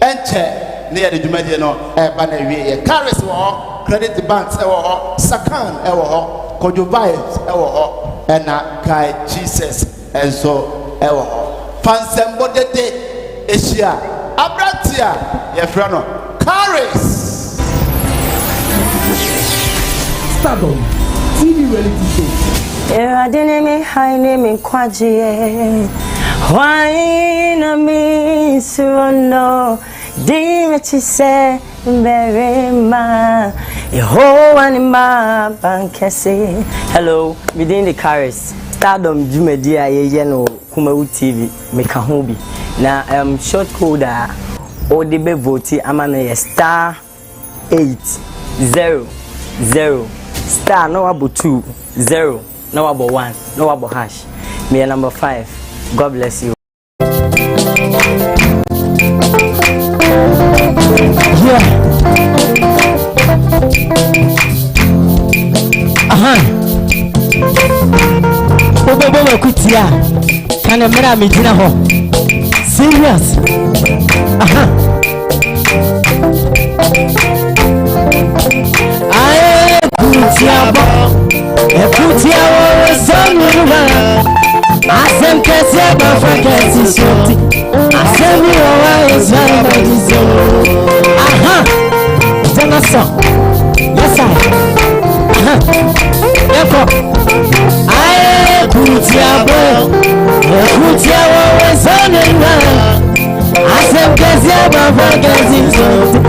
Enter near the Dumadiano, Ebanaway, Carries war, credit the banks, our Sakan, our Kojo vibes, our and Kai Jesus, and so our Fansem Bodete, Asia, Abratia, Yefrano, Carries. Stardom TV reality show. I didn't mean high name in Quaji. Why na me so no? Dimity say very ma. Yeho anima bankese. Hello, within the Caris. Stardom Jumedia Yeno Kumawood TV. Meka hobi. Na short code ODB vote amana star 800 star no about 2 0 no about 1 no about hash. Me number 5. God bless you. Yeah. Obo kutia. Kana mera me gina ho. Serious. Kutia wo sonuma asem kese ba fakati soti asem yo wa izana dizo tena so yes yako kutia wo sonuma asem kese ba fakati soti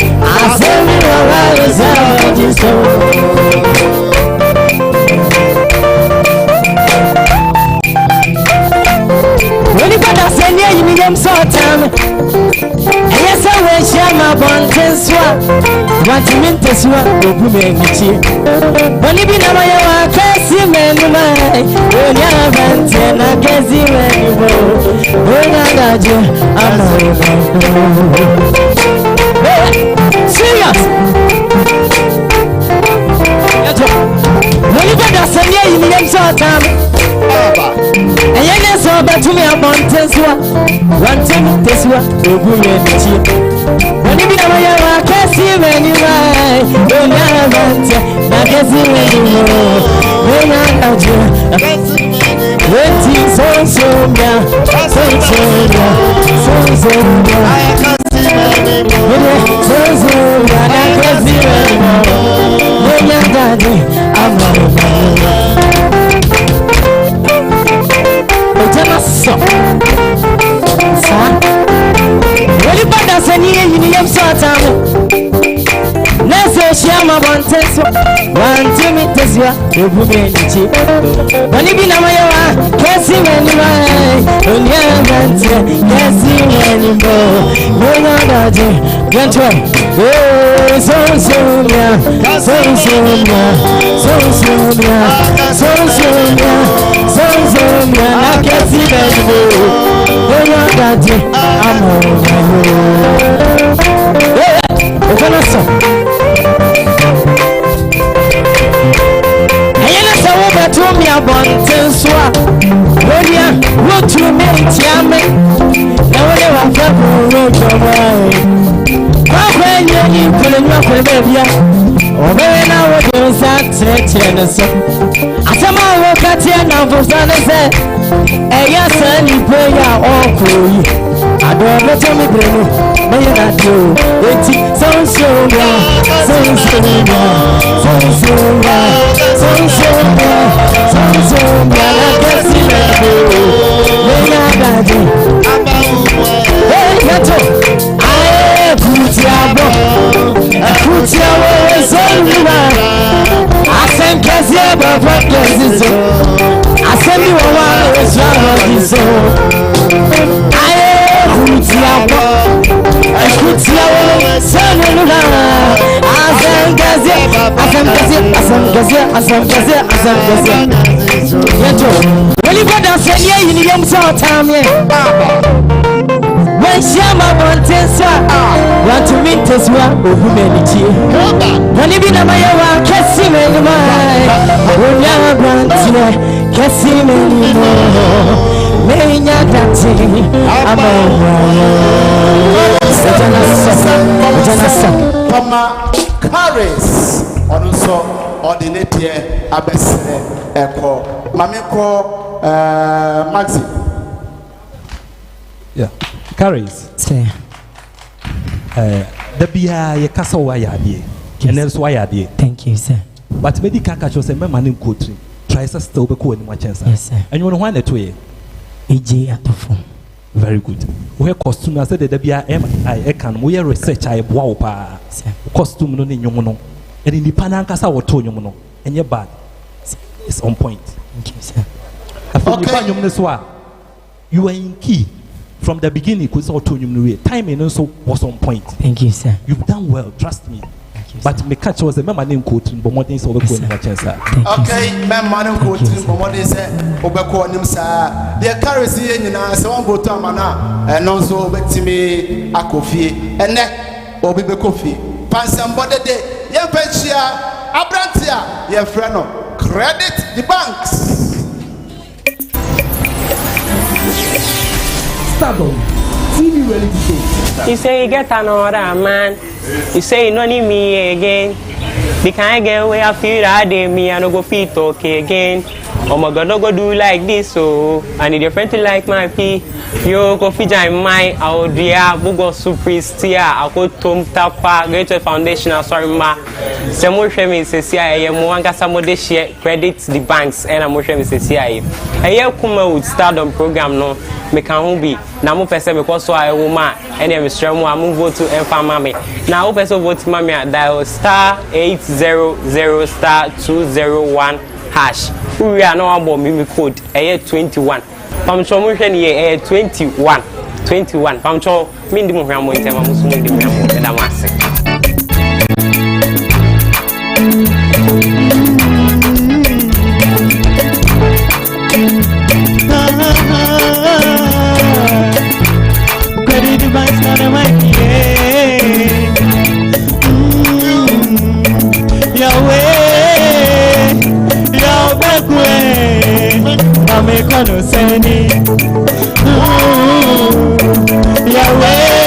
asem yo wa izana dizo I'm so time. Yes, I wish I'm a bonus. What you mean to swap the women? When you be a cassie man, when you haven't, and I guess you anymore. When I got you, I'm serious. When you better send you in them short time. And you saw back to me about Tesla. One time, Tesla, the woman. When you be a cassie, when you ride, don't have I guess you anymore. When I got you, waiting so now, I can't see anymore. I can't see anymore. When I got you, I'm not. So, really bad as any in sort of. Let's say she my one test. One to me test you woman cheap. When you be now can't see anymore. When you haven't can't see anymore. When I got you, can't try. Oh, so yeah, I can't see anymore. When I got you, I'm over you. Yeah, told me about Tensua. What you made, Yammy? Now, never road your way. When you put in your baby, or when I was at Tennessee. I said, my work at the end of the sun. Yes, and you pay your all for you. I don't let me bring you. May not do it. I send you a so. Aye, kutiapo, kutiapo, sanulula. Asam Yeto, when you go down, say yeah, you need them so time when Shama Montesa want to meet us one humanity. When you be the Mayawa, Cassim and mine, when you are granted, Cassim and may not dancing. I'm Pama Paris, also ordinate Abesere Echo, Mamiko Maxi. Yeah, carries. The Bia, your castle, why are you? And else, why are you? Thank you, sir. But medical catch was a man in country. Tries to still be cool in my chance. Yes, sir. And you want to wind it way? EJ, I perform. Very good. We have costume. I said that be I can. We are research. I wow pa. Costume no ni nyomono. And in the panankasa or to nyomono. And your bad. It's on point. Thank you, sir. Okay. You were in key from the beginning. Because all to nyomono. Timing also was on point. Thank you, sir. You've done well. Trust me. But me catch was a member named Coach, but more things over going to chance. Okay, member Coach, but more things over calling sir. They carry in so one go to Mana and also back to me a coffee and neck or baby coffee. Pan somebody day, young pensia, Abrantia, your friend, credit the banks. Stardom, TV reality show. You say you get another man. You say you don't need me again. The kind of girl where I feel that day me I no go fit okay again. Oh my God, no go do like this so. I need your friend to like my pee. Yo go fit my mind. I will dear bugo superstar. I go tom tapa great foundation. Sorry ma. Some share me say CIA. Mo wanga some de share credit the banks and I'm share me say CIA. I Kumawood Stardom program no. Me can be. Na mo pese me ko so I woman. Any me stress mo am vote to enfama me. Na wo pese vote mami dial *800*201#. We are no about me code 21. Pamcho mo hwe ne 21. 21. Pamcho me ndi mo hwe mo ntema mo so mo ndi mo hwe da mase. No seni Yahweh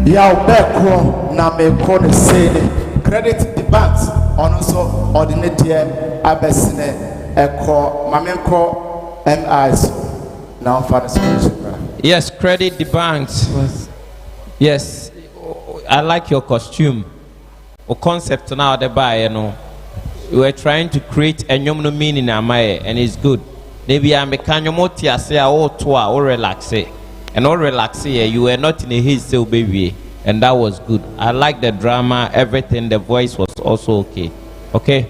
Yaw Beko na me kone say credit the banks on also ordinate abesine eko mamenko MIs now for the solution. Yes, credit the banks. Yes, I like your costume. Or concept now the buy, you know. We were trying to create a new meaning in Amaye, and it's good. Maybe I'm a canyomotia say all tour or relax it. And all relax here, you were not in a haste, so baby. And that was good. I like the drama, everything, the voice was also okay. Okay?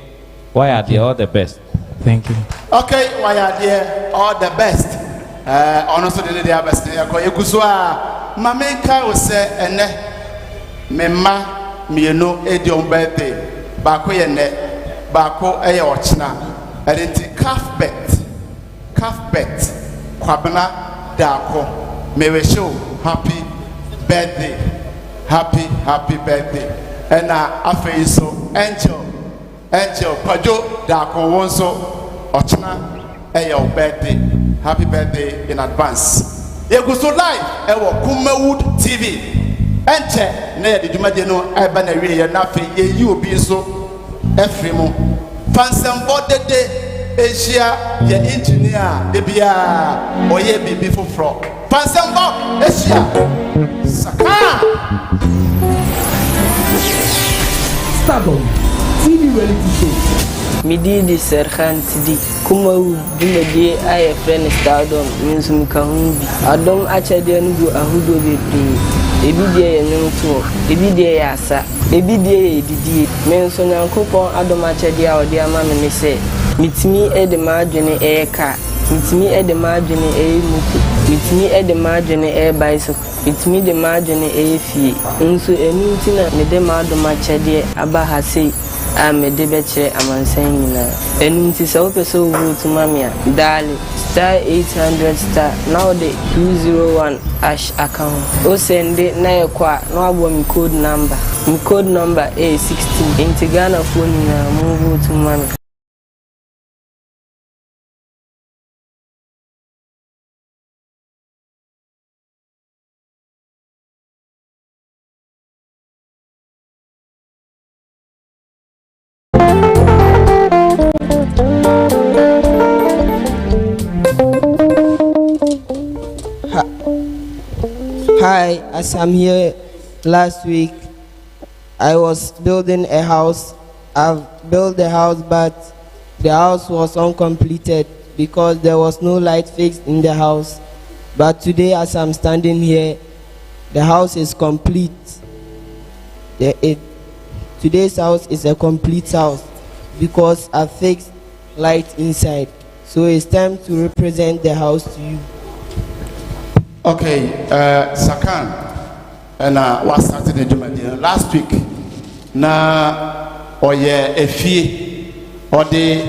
Why are they all the best? Thank you. Okay, why are they all the best? Honestly, they are best. Kuswa, Mamenka was ene Mema Mieno Edion birthday. Bako yene Bako Ayochna. And it's calf bet. Kwabana Dako. May we show happy birthday. Happy birthday. And after so Angel Pajo Dako Wonso Ochna Ayo birthday. Happy birthday in advance. You go so live ewo Kumawood TV. Enter na de dwuma de no eba na wie na fe ye obi so efremu. Fansambo dede Asia ye engineer de bia oye bibi foforo. Fansambo Asia Saka Stardom TV reality show. Midi di Serhan Tidi Kumawood Dimadi I friend Stardom means Mukambi. Adom Achade Nugu Ahudo Bebre. Ebidia Yanto, Ebidia Yasa, Ebidia Didi, Menson Coupon Adom Achadia or dear mamma say, meet me at the margin air car, meet me at the margin air muku, meet me at the margin air bicycle, meet me the margin air fee, unso a new tina, Madame Adom Achadia, Abaha say. I'm a debacher, I'm saying, and it is open so good to Mamia, Dali, star 800 star, now the 201 ash account. O send it na kwa, no one code number. My code number A16, in Tigana phone, move to Mammy. Hi, as I'm here last week, I was building a house. I've built the house, but the house was uncompleted because there was no light fixed in the house. But today, as I'm standing here, the house is complete. Today's house is a complete house because I fixed light inside. So it's time to represent the house to you. Okay, Sakan, and what started the Jumadian last week. Na oye efie or the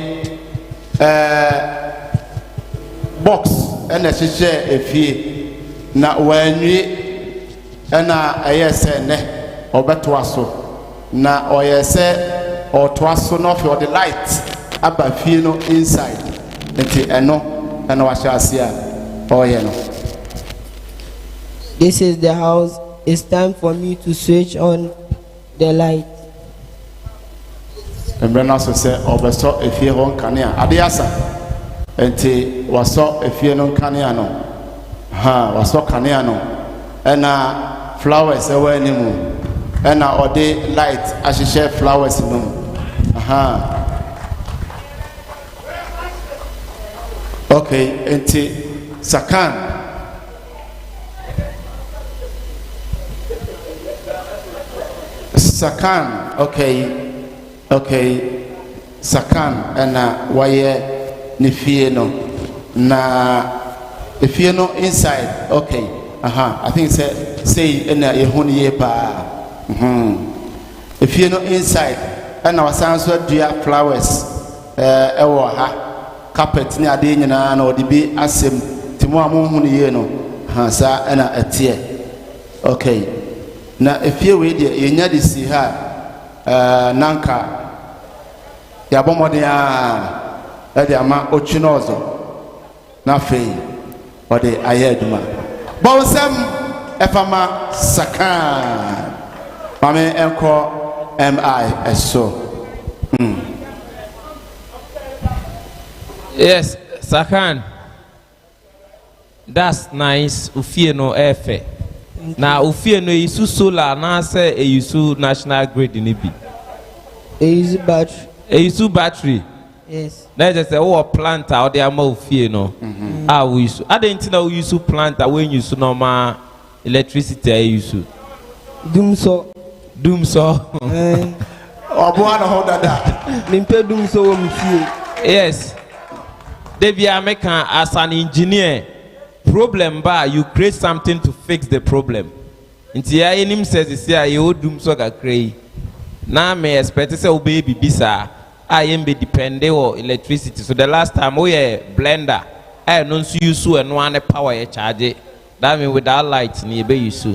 box and a share efie na when we and a say ne or betwaso na oye say or twaso no for the light abafino inside enti eno and what shall see or no. This is the house. It's time for me to switch on the light. And then also say, "Obeso if you want kania." Adiasa, enti waso if you no kania no, waso kania no, and flowers ewe ni mu, and ode light ashishe flowers no, Okay, enti Sakan. Sakan, okay, Sakan, and waye nifieno na ifieno inside, okay, I think say in a yehuni pa, ifieno inside, and our sons were dear flowers, ewa ha, carpet near the na or the be asim, Timoamu yeno, sa and a tear, okay. Na efie we de yenya de si ha nanka ya bomode a de ama ochinozo na fei ode ayeduma bonsam Efama Sakan. Mame Enko MI so. Yes, Sakan. That's nice. Ufie no efe. Na ufie no isu solar na say e isu national grid ni bi. E isu battery. E isu battery. Yes. Na just say o plant out there ma ufie no. Ah we isu. I didn't know we isu plant when you isu normal electricity I isu. Doomso. Obuana hold that. Mimpe doomso wo mfie. Yes. Debi American as an engineer. Problem bar, you create something to fix the problem. Inti ya enim says this year you doom so ga cray. Na me expect say o baby bisa. I am be dependent on electricity. So the last time we blender, I don't use so and one power you charge. That mean without light ni be use.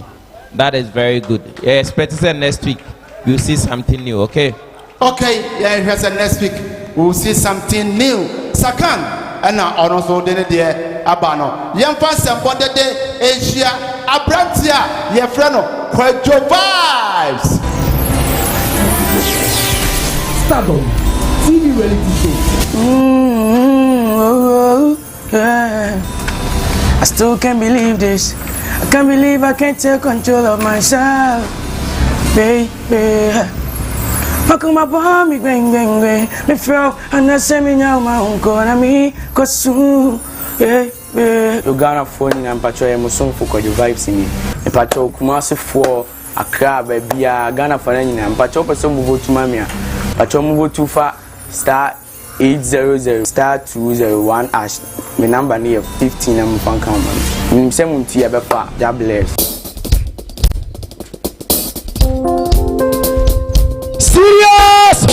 That is very good. Yeah, expect say next week you'll see something new, okay? Okay, yeah, here's next week we'll see something new. Sakan and now also the day abano. Young person body day Asia Abrantia, your friend Kwajo vibes. Stardom TV reality show. I still can't believe this. I can't believe I can't take control of myself, baby. How come my bomb bang bang bang? Me feel and I say me now my uncle and me go soon. Yeah. You Ghana phone and patcho e musun for Kwajo vibes in me. E patcho Kumasi for Accra baby Ghana for any and patcho person move to mamia. Patcho move too far star 800 star 201 ash. My number near 15 and fan count man. Me say munti abefa. God bless. Serious.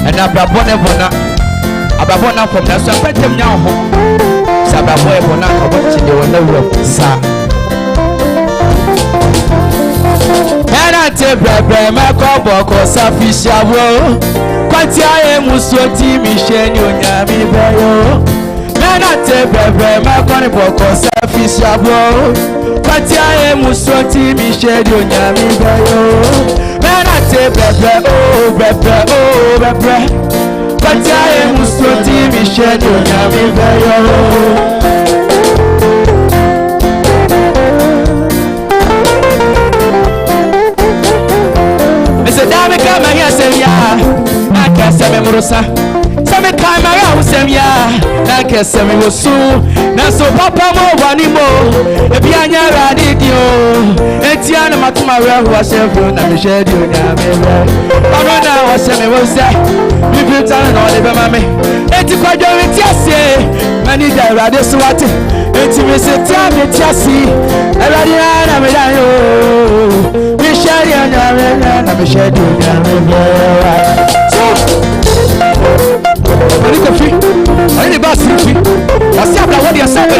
And Ababona from the Sapatem now. Sababoy Bona, watching the window, sir. And I tell Brabra, my cobble, Safisha, quite I am Musoti, Michel, Yami Bayo. And I tell Brabra, my cobble, Safisha, quite I am Musoti, Michel, Yami Bayo. And I tell Brabra, oh, Brabra, quite I am Musoti, Michel, Yami Bayo. Dame kama ya semya na keseme murusa same kama ya usemya na keseme wosu na so papa mo wanimo ebi anya radio etia na matuma we wa shefu na me shedi onyame baba na wa seme wosa bibi tan na ole be mame eti kwajo eti ase mani da radio swati eti me se tia me tiasi radio na me da yo Michelle, I'm Michelle. So, I need a fee. I need a bus fee. I see what you're saying.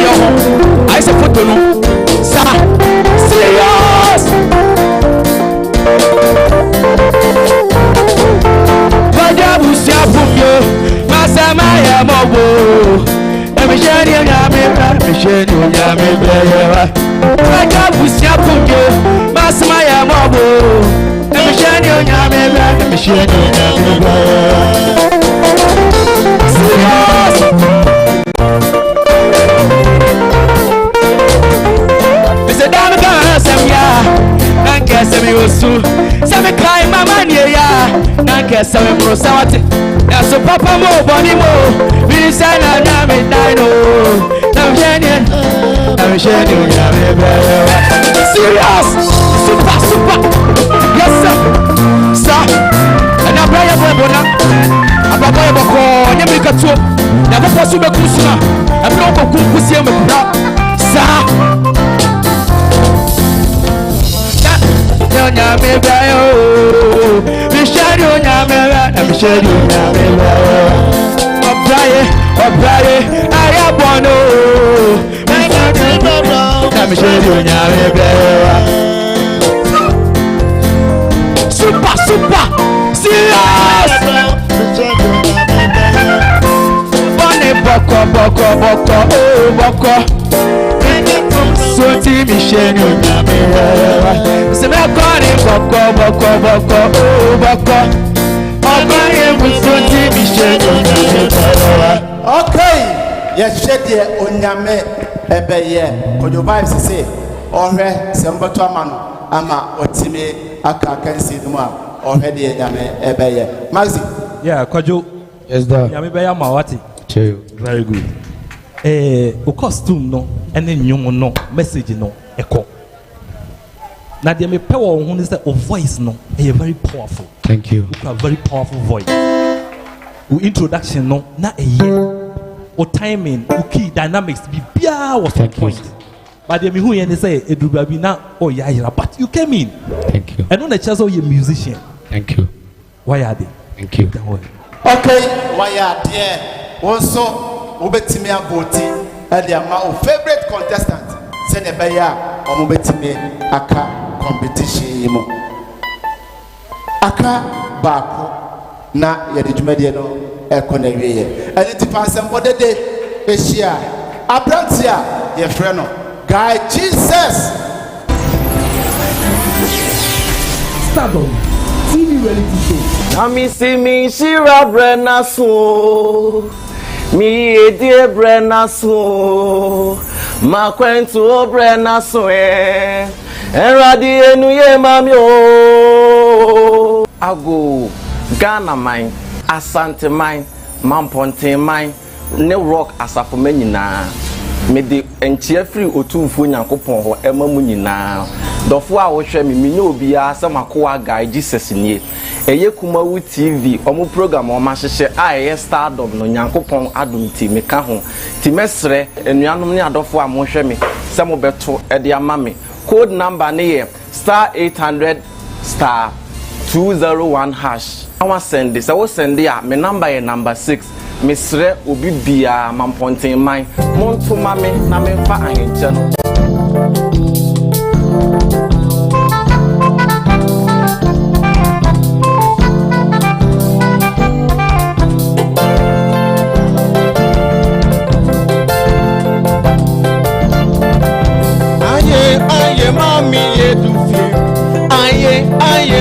I say, photo no. Sir, serious. Vajabu siapuyo, Masamaya mobo. Michelle, Vajabu siapuyo. Asmaya mobo emisheni onyame emisheni onyame serious Mr. Damika semya nanke semi osu semi kai mama niya nanke semi brosawati ya so papa mo boni mo bi say na nyame dino emisheni onyame serious Super, yes sir, sir. And I pray for Bona. I pray for Boko. Nyamika tu. Nyamika posu be kusuna. I pray for kukusia me kura. Sir. Nyame bayo. Mishari nyame ba. Mishari nyame ba. Obraye. Ayabono. Mishari nyame ba. Super, serious. Bonne boko boko boko oh boko so ti mi she ni onyame se me kọrin boko boko boko oh boko ọba ewu so ti mi she ni onyame okay yes she de onyame ebeye kojo vibes say ohwe se mboto amano ama otime aka kansi dum a ohwe de nyame ebeye maxi yeah kojo yes dad nyame be ya ma wati very good o costume no ene nyum no message no eko na de me pe wo hu ni say o voice no e very powerful. Thank you. You have very powerful voice. O introduction no na o timing o key dynamics be bia was on point. But de me hu yen say edubra bi na o ya yira but you came in. Thank you. And on the chance of you musician. Thank you. Why are they? Thank you. Okay, why are there? Also, obetimi aboti and my favorite contestant. Send a beya or obetimi aka competition. Aka bako na yedijumedi no ekoneweye. And it depends on what day Asia. Abrantia, your friend, Guy Jesus. Stardom TV reality show. Nami si mi shira brena so, mi edie brena so, ma kwentu brena so enradi enu ye mami o. Ago Ghana mine, Asante mine, Mamponte mine, ne rock asafo nyina. Me de enchie free otumfo nyankopon ho emamu nyina. Dofo a wo hwe me nye obi a samakoa guy Jesus nie. Eye Kumawood TV omo program o ma hyehye a Stardom no nyankopon adom ti me ka ho. Ti mesre enuanom ne adofo a mo hwe me se mo beto e de ama me. Code number ne ye *800*201#. I want send this. I will send it. My number is number 6. Misre obi bia mamponten man monto mame na me fa ahenche no aye mami edufe aye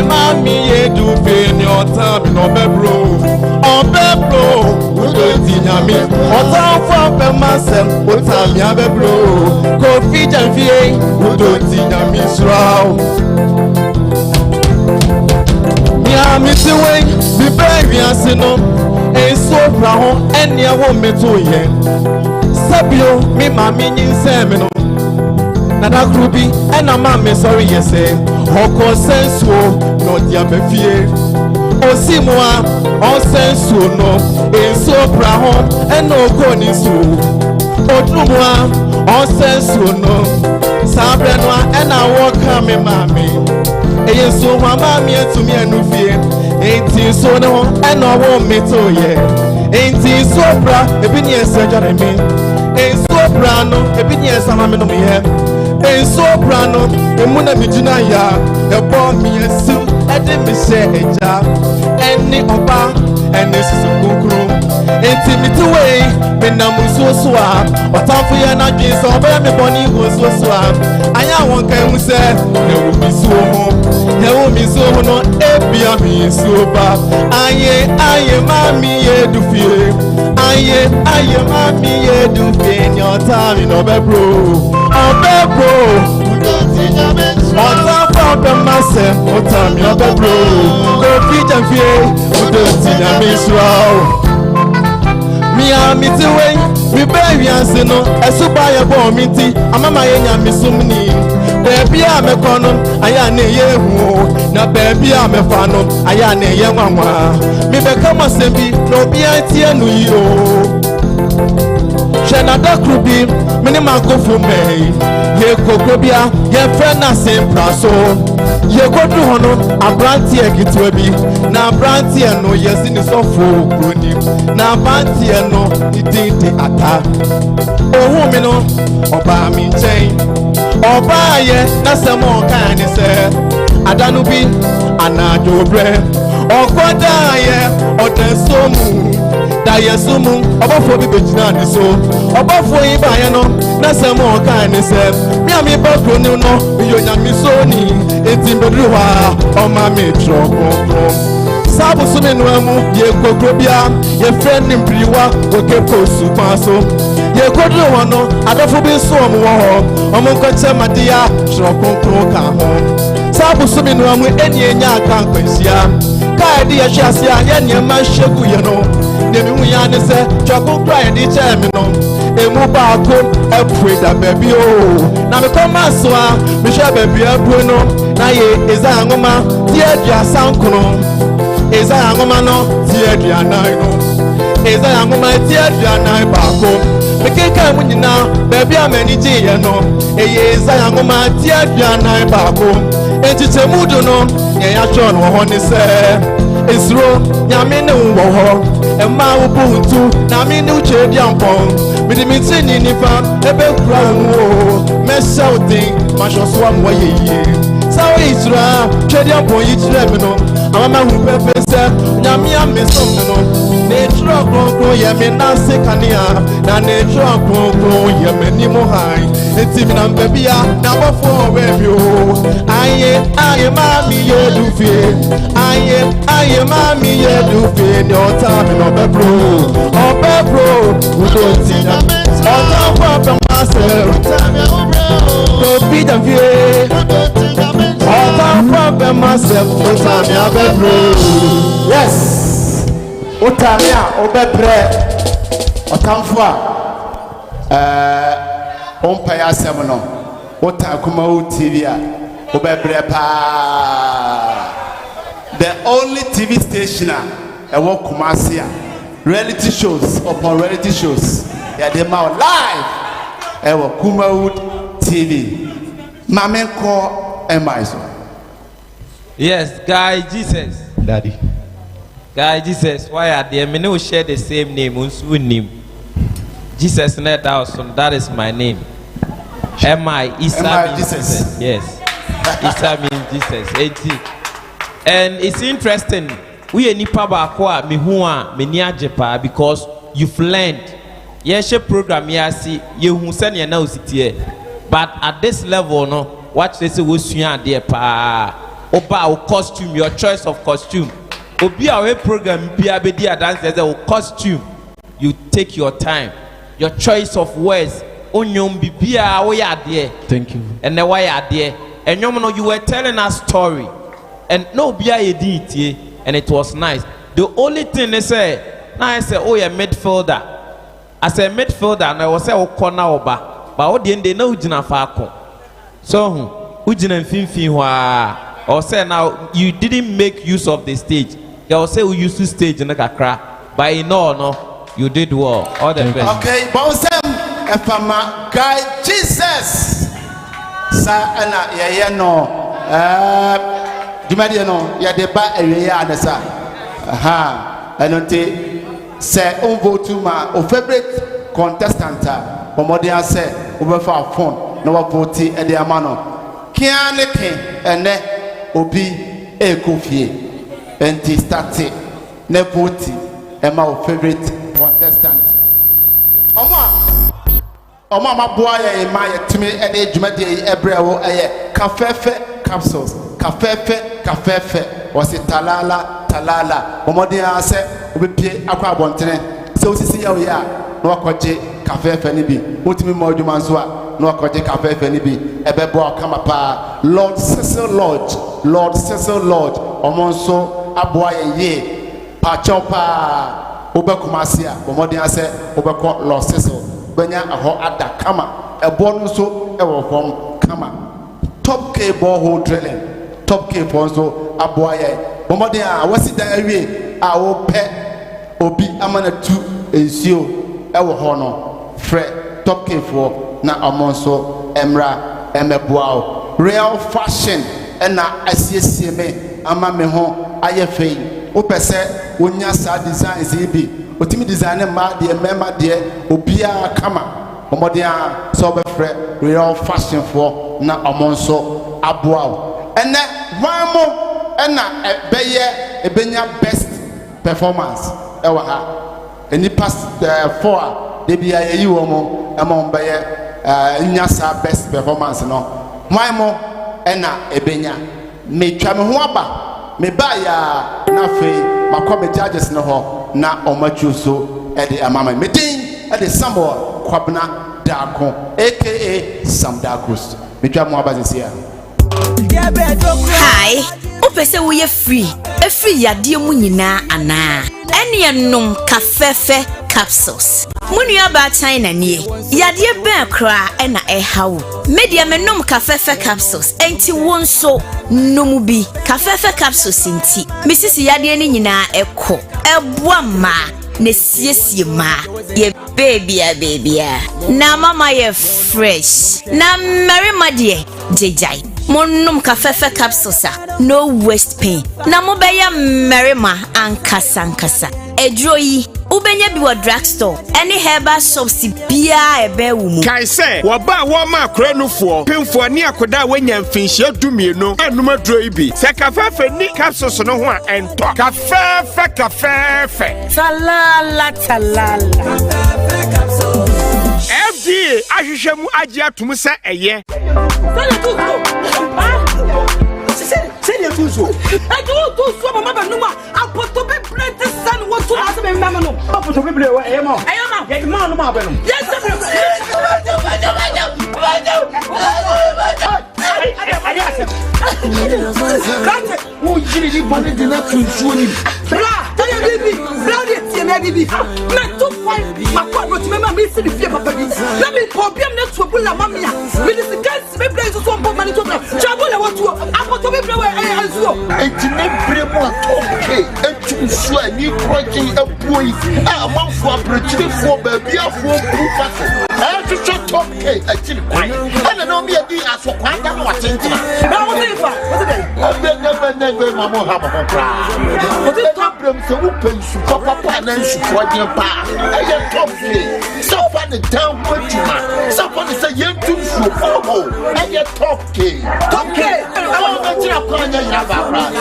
mami edufe ni otan no bebro Nyami, Otan for Pemasem, Otan Yabebro, Kofi Janvier, Udoti Nyami Srao. Nyami Tiway, be very asino, and so brown, and ya won't me to ye. Sabio, me mammy in Semino. Nada Grubi, and a mammy sorry, yes, Hoko sensuo, not Yabefie. Osimwa onsensu no enso praho eno koni su odumwa onsensu no sabrenwa ena woka me mami eyeso mama mi etumi enufie enti so ne ho eno wo metoye enti so bra ebi ni esejare mi enso bra no ebi ni esama me no me enso bra no emuna mijina ya ebo mi esu ede mi se eja eni oba eni sisu kunkuru enti mituwe menamusuosua otamfu ya na dwinso oba me boni wosuosua anya won kan mu se ewu misuo no ebia mi suoba aye mami edufie aye mami edufie ni otami no bebro Otan for myself, Otan mi obebro. Go feed and fear, Udoti Nyami Srao. Mi a mi ti wey, mi bury ansino. Esuba ye bo mi ti, amama ye Nyami sumni. Baby a me kono, aya ne ye hu. Na baby a me fano, aya ne ye nwanwa. Mi be kama sembi, no bi anti enu yo. Shena da krubi, mini manko fume. Ye kokobia, ye frena sempra so. Ye kodu hono, abranti e kitwebi. Na abranti e no yesi ni sofo kroni. Na abranti e no idinte ata. Ohu mi no, oba mi chen. Oba ye, na semo kani se. Adanubi, anadobre. Okoda ye, odensomu. da yesumu obafo bi bejina ni so obafo yi ba ye no na sem o kan ni se mi ami ba kro ni no yo nya mi so ni enti bedru ha o ma mi tro ko sabu sumi no amu ye kokrobia ye friend ni priwa wo ke posu paso ye kodru ho no adofo bi so omo ho omo ko che madia tro ko ka ho sabu sumi no amu eni enya aka kwansia ka di ya hwasia ye ne ma hwegu ye no ne mi hu ya ne se tro ko ye di che mi no emu ba ko epwe da baby o na me koma so a me hwe baby abu no na ye eza ngoma tie dua sankono eza ngoma no tie dua nai no eza ngoma tie dua nai ba ko me keka mu nyina baby amani ji ye no eye eza ngoma tie dua nai ba ko entiche mudu no ye ya John wo ho ni se esro nyame ne wo ho e ma wo buntu na me ne uche dia mpon me di mi ti ni nifa ebe kura wo me shouting ma so so am waye yi sawo isra chedia mpon yi chire me no amama hu pepe se nyame ameso me no ne tro kro ye me na se kania na ne tro kro ye me ni mo hai enti mi na mbebia na bofo we bi o aye mami ye du fie aye mami ye du fie ni ota mi no bebro we don't see that ota for be myself to be the fie ota for be myself ota mi bebro yes ota mi a obebre otamfo a ompa ya asem no ota Kumawood TV a obebre pa the only TV station a work Kumasi reality shows upon reality shows ya dey ma live e wo Kumawood TV mame ko emaiso. Yes, Guy Jesus. Daddy. Guy Jesus, why are they? Me no share the same name, unsu name. Jesus net Dawson, that is my name. M.I. Isa means Jesus. Yes. Isa means Jesus. And it's interesting. We nipa baako me hu a me ni ajepa because you've learned. Yes, program here see you hu se na usitie. But at this level no, watch this we sua there pa. Oba o costume, your choice of costume. Obi a we program bia be dia dance as a costume. You take your time. Your choice of words. Onyom bibia wo ya there. Thank you. And the why ya there. And you were telling us story. And no bia ye did and it was nice. The only thing they say, now I say, oh, you're midfielder. I said midfielder, and I was say, oh, corner oba. But what they know, Ujina Fako. So, Ujina Finfi, or say now, you didn't make use of the stage. They will say, we used to stage in the Kakra. But you know, no, you did well. All the best. Okay, Bonsem, Efama, Guy Jesus. Sa, ana, yeah, no. Jumadi no ya deba ewe adesa aha enonte say on vote ma o favorite contestant omode ase obefa phone na wa vote e de amano kian ne ken ene obi ekofie enti start ne vote e ma o favorite contestant Oma maboa ye ma ye timi e de jumadi ebrewo eye kafefe capsules kafefe wasi talala omodi ase obepie akwa abontene se osisi ya oya na wakoje kafefe ni bi otimi moduma nso a na wakoje kafefe ni bi ebebo kama pa Lord Cecil Lodge omonso aboa ye pa chopa obekumasi a omodi ase obekọ Lord Cecil benya aho ada kama ebo nso ewo fom kama top K borehole drilling top K fonso aboaye bomode a wasi da awie a wo pe obi amana tu ensio ewo ho no fre top K for na amonso emra emeboa real fashion na asiesie me ama me ho aye fei wo pese wonya sa designs ibi otimi design ma de mema de obia kama bomode a so be fre real fashion for na amonso aboa ene wamo ena ebeye ebenya best performance ewa ha any past 4 they be a you among by nyasa best performance no my mo ena ebenya me twa me ho aba me ba ya na fe makobe judges no ho na omachu so e de amama me din e de sambo kwabna dako aka Sam Darkus me twa mo aba zesia. Hi, opese wo ye free yade mu nyina ana ene enom kafefe capsules munua ba China nie yade ben kra ena ehawo media menom kafefe capsules enti wonso nomu bi kafefe capsules enti misisi yade ni nyina ekọ eboa ma ne siesie ma ye baby na mama ye fresh na marima de jejai monum kafefe capsules no waste pain na mo be ya marima ankasa edroyi ubenya bi wa drugstore any herbal shops bia ebe wumu kai se wo ba wo ma akranufo pemfo ni akoda wanya mfinhia dumienu anum adroyi bi se kafefe ni capsules no ho a ento kafefe talala kafefe capsules FDA ahwehwemu agi atum se eye Senior Tuzo. I do mama numa. I put to be plenty son what to ask me mama no. I put to be play what am I? Get man no mama. Yes, oh, you body did not consume. Blah, tell you baby, blood it, baby. Man, 2 points. My father to remember me see the fear papa. Let me problem not to pull a mamma. Minister can't be playing to some money to them. Trouble I want to. I put to be play and so. And to never okay. And to swear you crying a boy. I'm out for a pretty for baby for proof. I to shut up okay. I think quiet. And I know me a day as for quiet. I'm watching. Now what's it? Never mama have a cry. But the problem so open to papa and then she for your pa. I top so far the down put you man. So far it's a young to show for and your top K. Top K. I'm going to call you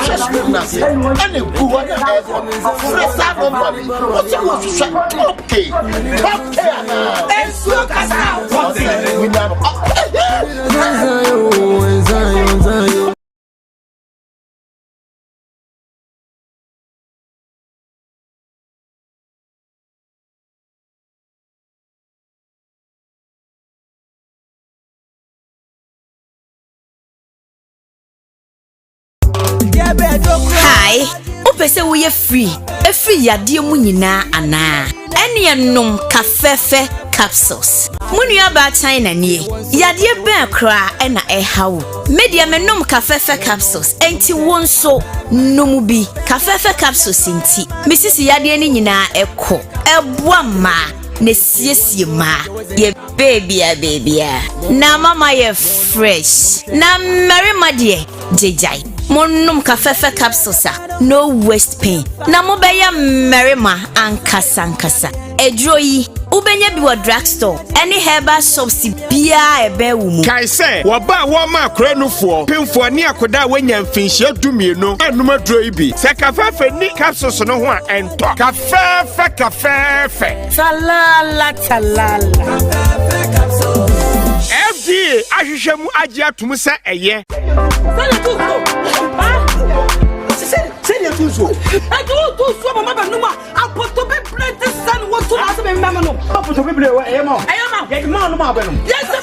just nothing. And if you want to have fresh out of money, what's your top K? Top K now. And so we never. Hi, opese wo ye free yade mu nyina ana ene enom kafefe capsules munua ba China nie yade ben kra ena ehawo media menom kafefe capsules enti wonso nomu bi kafefe capsules enti misisi yade ni nyina ekọ eboa ma ne siesie ma ye baby na mama ye fresh na marima de jejai monum kafefe capsules no waste pain na mo be ya marima ankasa edroyi ubenya bi wa drugstore any herbal shops bia ebe wumu kai se wo ba wo ma akranufo pemfo ni akoda wanya mfinhia dumienu anum adroyi bi se kafefe ni capsules no ho a ento kafefe talala kafefe capsules FDA ahwehwemu agi atum se eye Senior Tuzo. I do mama numa. I put to be plenty son what to ask me mama no. I put to be play what am I? Get man no mama. Yes, oh,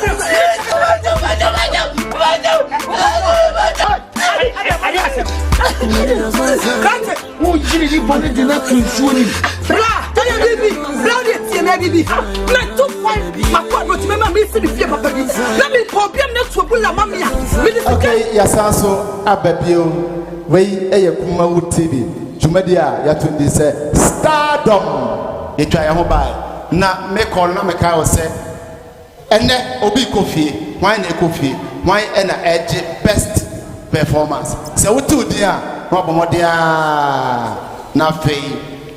you body did not consume. Blah, tell you baby, blood it, baby. Man, 2 points. My father to remember me see the fear papa. Let me problem not to pull a mamma. Okay, yes, also Abebio. We Kumawood TV. Jumedia yatundi se Stardom. Etwa ya ho bai. Na me call na me ka o se. Ene obi kofi. Why na kofi? Why ena edge best performance. Se wutu dia, wa bomodia na fei.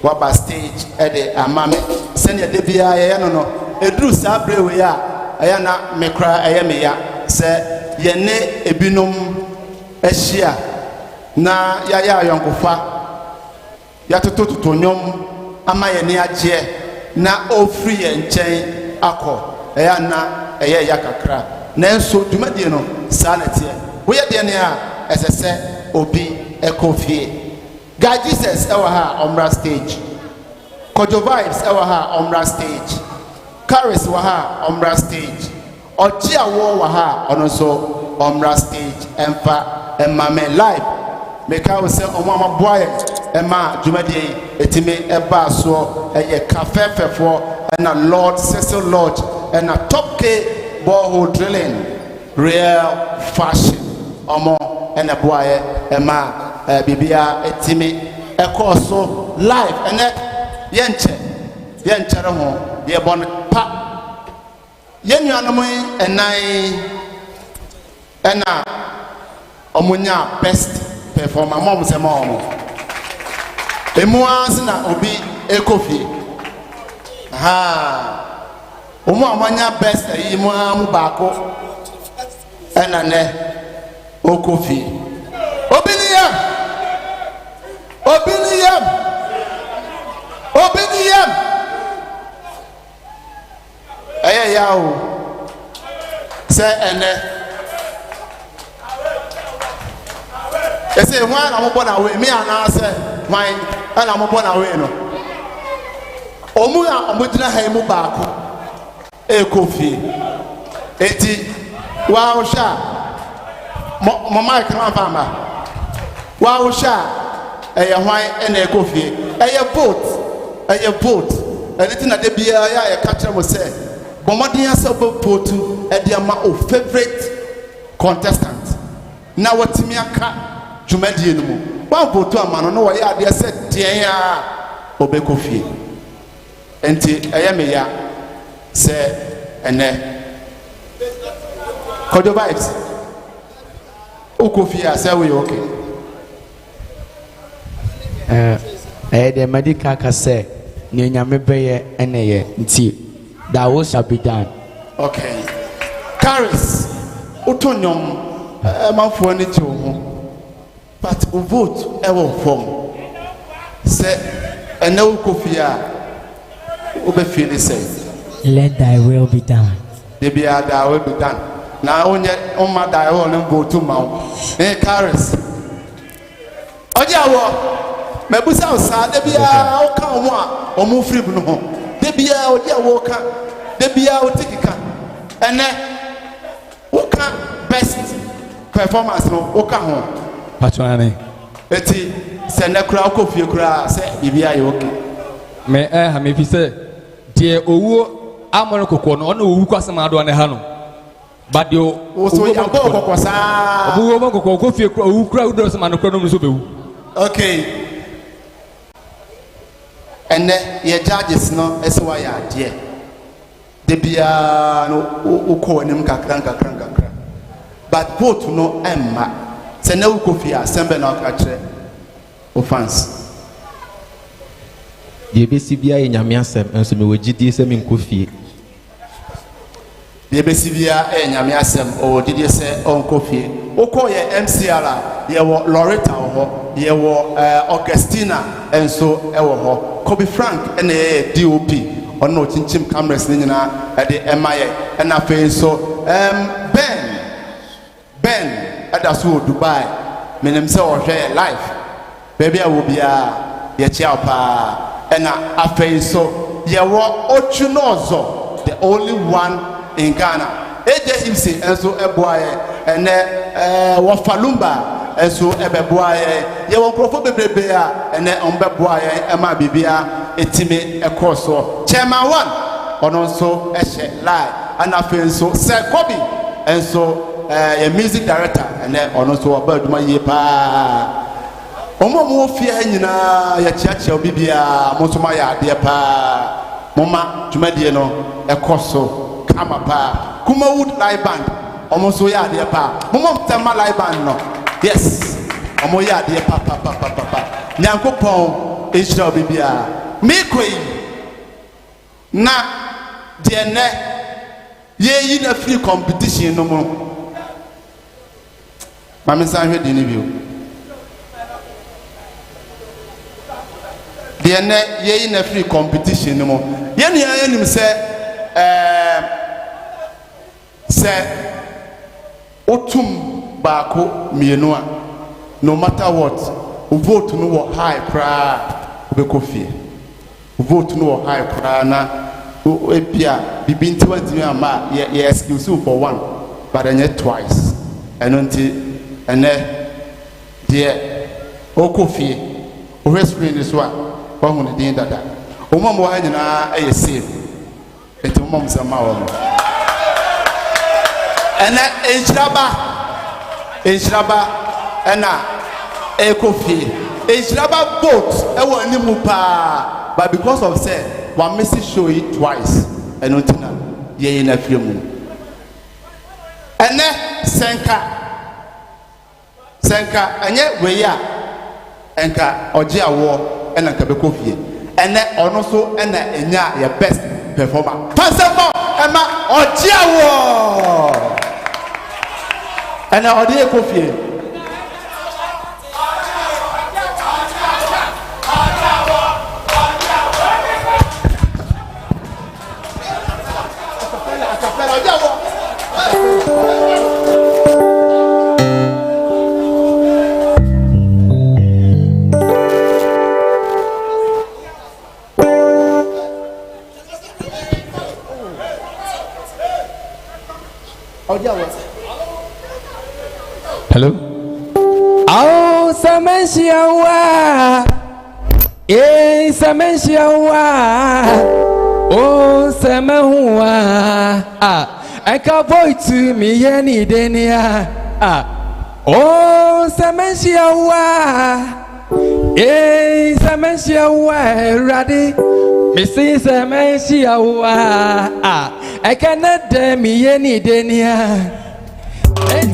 Wa ba stage e de amame. Senior Devia ye no. Edru sa brewe ya. Aya na me kra eye me ya. Se ye ne ebinom ehia. Na ya yonkofa ya toto nyom ama ye ne agye na ofri ye nkyɛn akɔ ɛyɛ na ɛyɛ ya kakra nanso dwumadie no saa na teɛ woyɛ deɛ ne a ɛsɛ sɛ obi ɛkɔ fie God Jesus ɛwɔ ha ɔmmra stage Kojo Vibes ɛwɔ ha ɔmmra stage Caris wɔ ha ɔmmra stage ɔgye awɔ wɔ ha ɔno nso ɔmmra stage ɛmfa ɛma me live meka wo sɛ ɔmo amaboa yɛ ɛma dwumadie etimi ɛba soɔ ɛyɛ kafɛfɛfoɔ ɛna Lord Cecil Lodge ɛna Top K borehole drilling real fashion ɔmo ɛna boa yɛ ɛma bibia etimi ɛkɔ so live ɛnɛ yɛnkyɛre ho yɛbɔ no pa yɛnuanom ɛnan ɛna ɔmonya best performer mom sɛ ma ɔmo emu ase na obi ekofie ɔmo amanya best ayi mu amu baako ɛna nɛ okofie obi ni yam ɛyɛ yawo sɛ ɛnɛ ɛsɛ hwan na mobɔ na wei mi anaasɛ hwan ɛna mobɔ na wei no ɔmo a ɔmo gyina ha yi mu baako ɛkɔ fie eti wawohwɛ a mo mic no amfama wawohwɛ a ɛyɛ hwan ɛna ɛkɔ fie ɛyɛ vote ɛne ti na de biara yɛ a yɛka kyerɛ mo sɛ bɔmmɔden asɛ wobɛvotu ɛde ama o favorite contestant na watimi aka dwumadie no mu wanvotu ama no na wɔyɛ adeɛ sɛ deɛn a ɔbɛkɔ fie enti ɛyɛ me ya sɛ ɛnɛ Kojo Vibes wokɔ fie a sɛ woyɛ okay ɛyɛ deɛ madi kaka sɛ nea nyame bɛyɛ ɛnɛ yɛ nti that will shall be done. Okay. Caris, utonyom, manfo ani che ho. But u vote e wo form. Say ene wo kofia wo be feel say. Let thy will be done. They be thy will be done. Na onye ma thy will no vote ma. Caris. Oje awo. Mebusa osa de bia o ka omo a omo free bu no ho. De bia o dia wo ka de bia o tikika ene wo ka best performance no wo ka ho patronane eti se ne kura ko fie kura se bibia ye okay me ha me fi se de owu amoro kokko no ono owu kwasema ado ne ha no but de o so ya bo kokko sa owu bo kokko ko fie kura owu kura udo se ma no kura no so bewu okay ene ye judges no esewa ya ade de bia no ukọ enim kakran but vote no emma se na ukofi assemble na ka kire o fans de besi bia ye nyame asem enso me wogidi se me nkofie de besi bia e nyame asem o didi se on kofie ukọ ye MCR ye wo Loretta ho ye wo Augustina enso e wo ho Kobe Frank ene DOP ono chinchim cameras ni nyina e de emaye na fe so Ben adaso Dubai menem se o hwe live baby a wo bia ye chia pa na afe so ye wo Ochunozo the only one in Ghana eje himse enso eboaye ene wo Falumba enso ebeboaye ye wo nkrofo bebrebe a ene ombeboaye ema bibia etimi ekoso chairman 1 ono nso ehye live ana fe nso Sir Kobe enso ye music director ene ono nso obaduma ye pa omo fie nyina ya chiachia bibia mo nso ma ya ade pa moma dwumadie no ekoso kama pa Kumawood live band omo nso ya ade pa moma mtema live band no yes omo ya ade pa nyankopon ehira bibia mekoi na de ne ye yi na free competition no mo mame san hwe de ne bio de ye na free competition no mo ye nua ye nim se otum baako mienu a no matter what vote no wo high pra obekofie vote no wo high pra na epia bibinti wantimi ama ye excuse for one but enye twice enonti ene de okofie o screen so a wahu ne din dada o mom wa nyina eye save enti mom sama wa mo ene enjraba ena ekofie enjraba vote e wo animu pa but because of say one message show it twice enontina ye na fiemu ene senka enye we ya enka oje awo ena ka be kofie ene ono so ena enya your best performer pasemo ema oje awo ena ode kofie Hello? Oh, Samenshiawa. Eh, Samenshiawa. Oh, Samahua. I can't avoid to me any denia. Oh, Samenshiawa. Eh, Samenshiawa. Ready? Missy Samenshiawa. I cannot dare me any denia.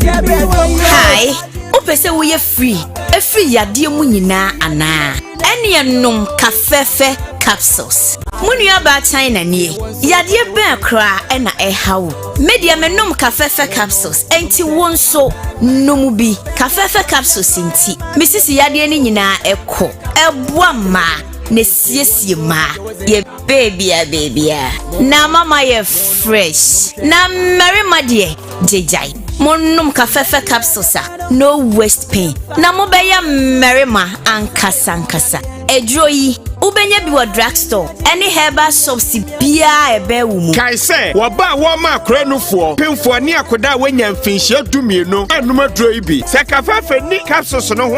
Hi, opese wo ye free. E free yade mu nyina ana. Ene nom kafefe capsules. Munua ba China nie. Yade ben kra e na e hawo. Media me nom kafefe capsules. Enti wonso nom bi. Kafefe capsules enti. Misisi yade ni nyina ekọ. Eboa ma ne siesie ma. Ye baby. Na mama ye fresh. Na marima de jejai. Monum kafefe capsules no waste pain na mo beya merima ankasa edro yi ubenya bi wa drugstore any herbal shops bia ebe wu mu kai se wo ba wo ma akranufo pemfo ani akoda wanya mfinhia dumienu enum adro yi bi se kafefe ni capsules no ho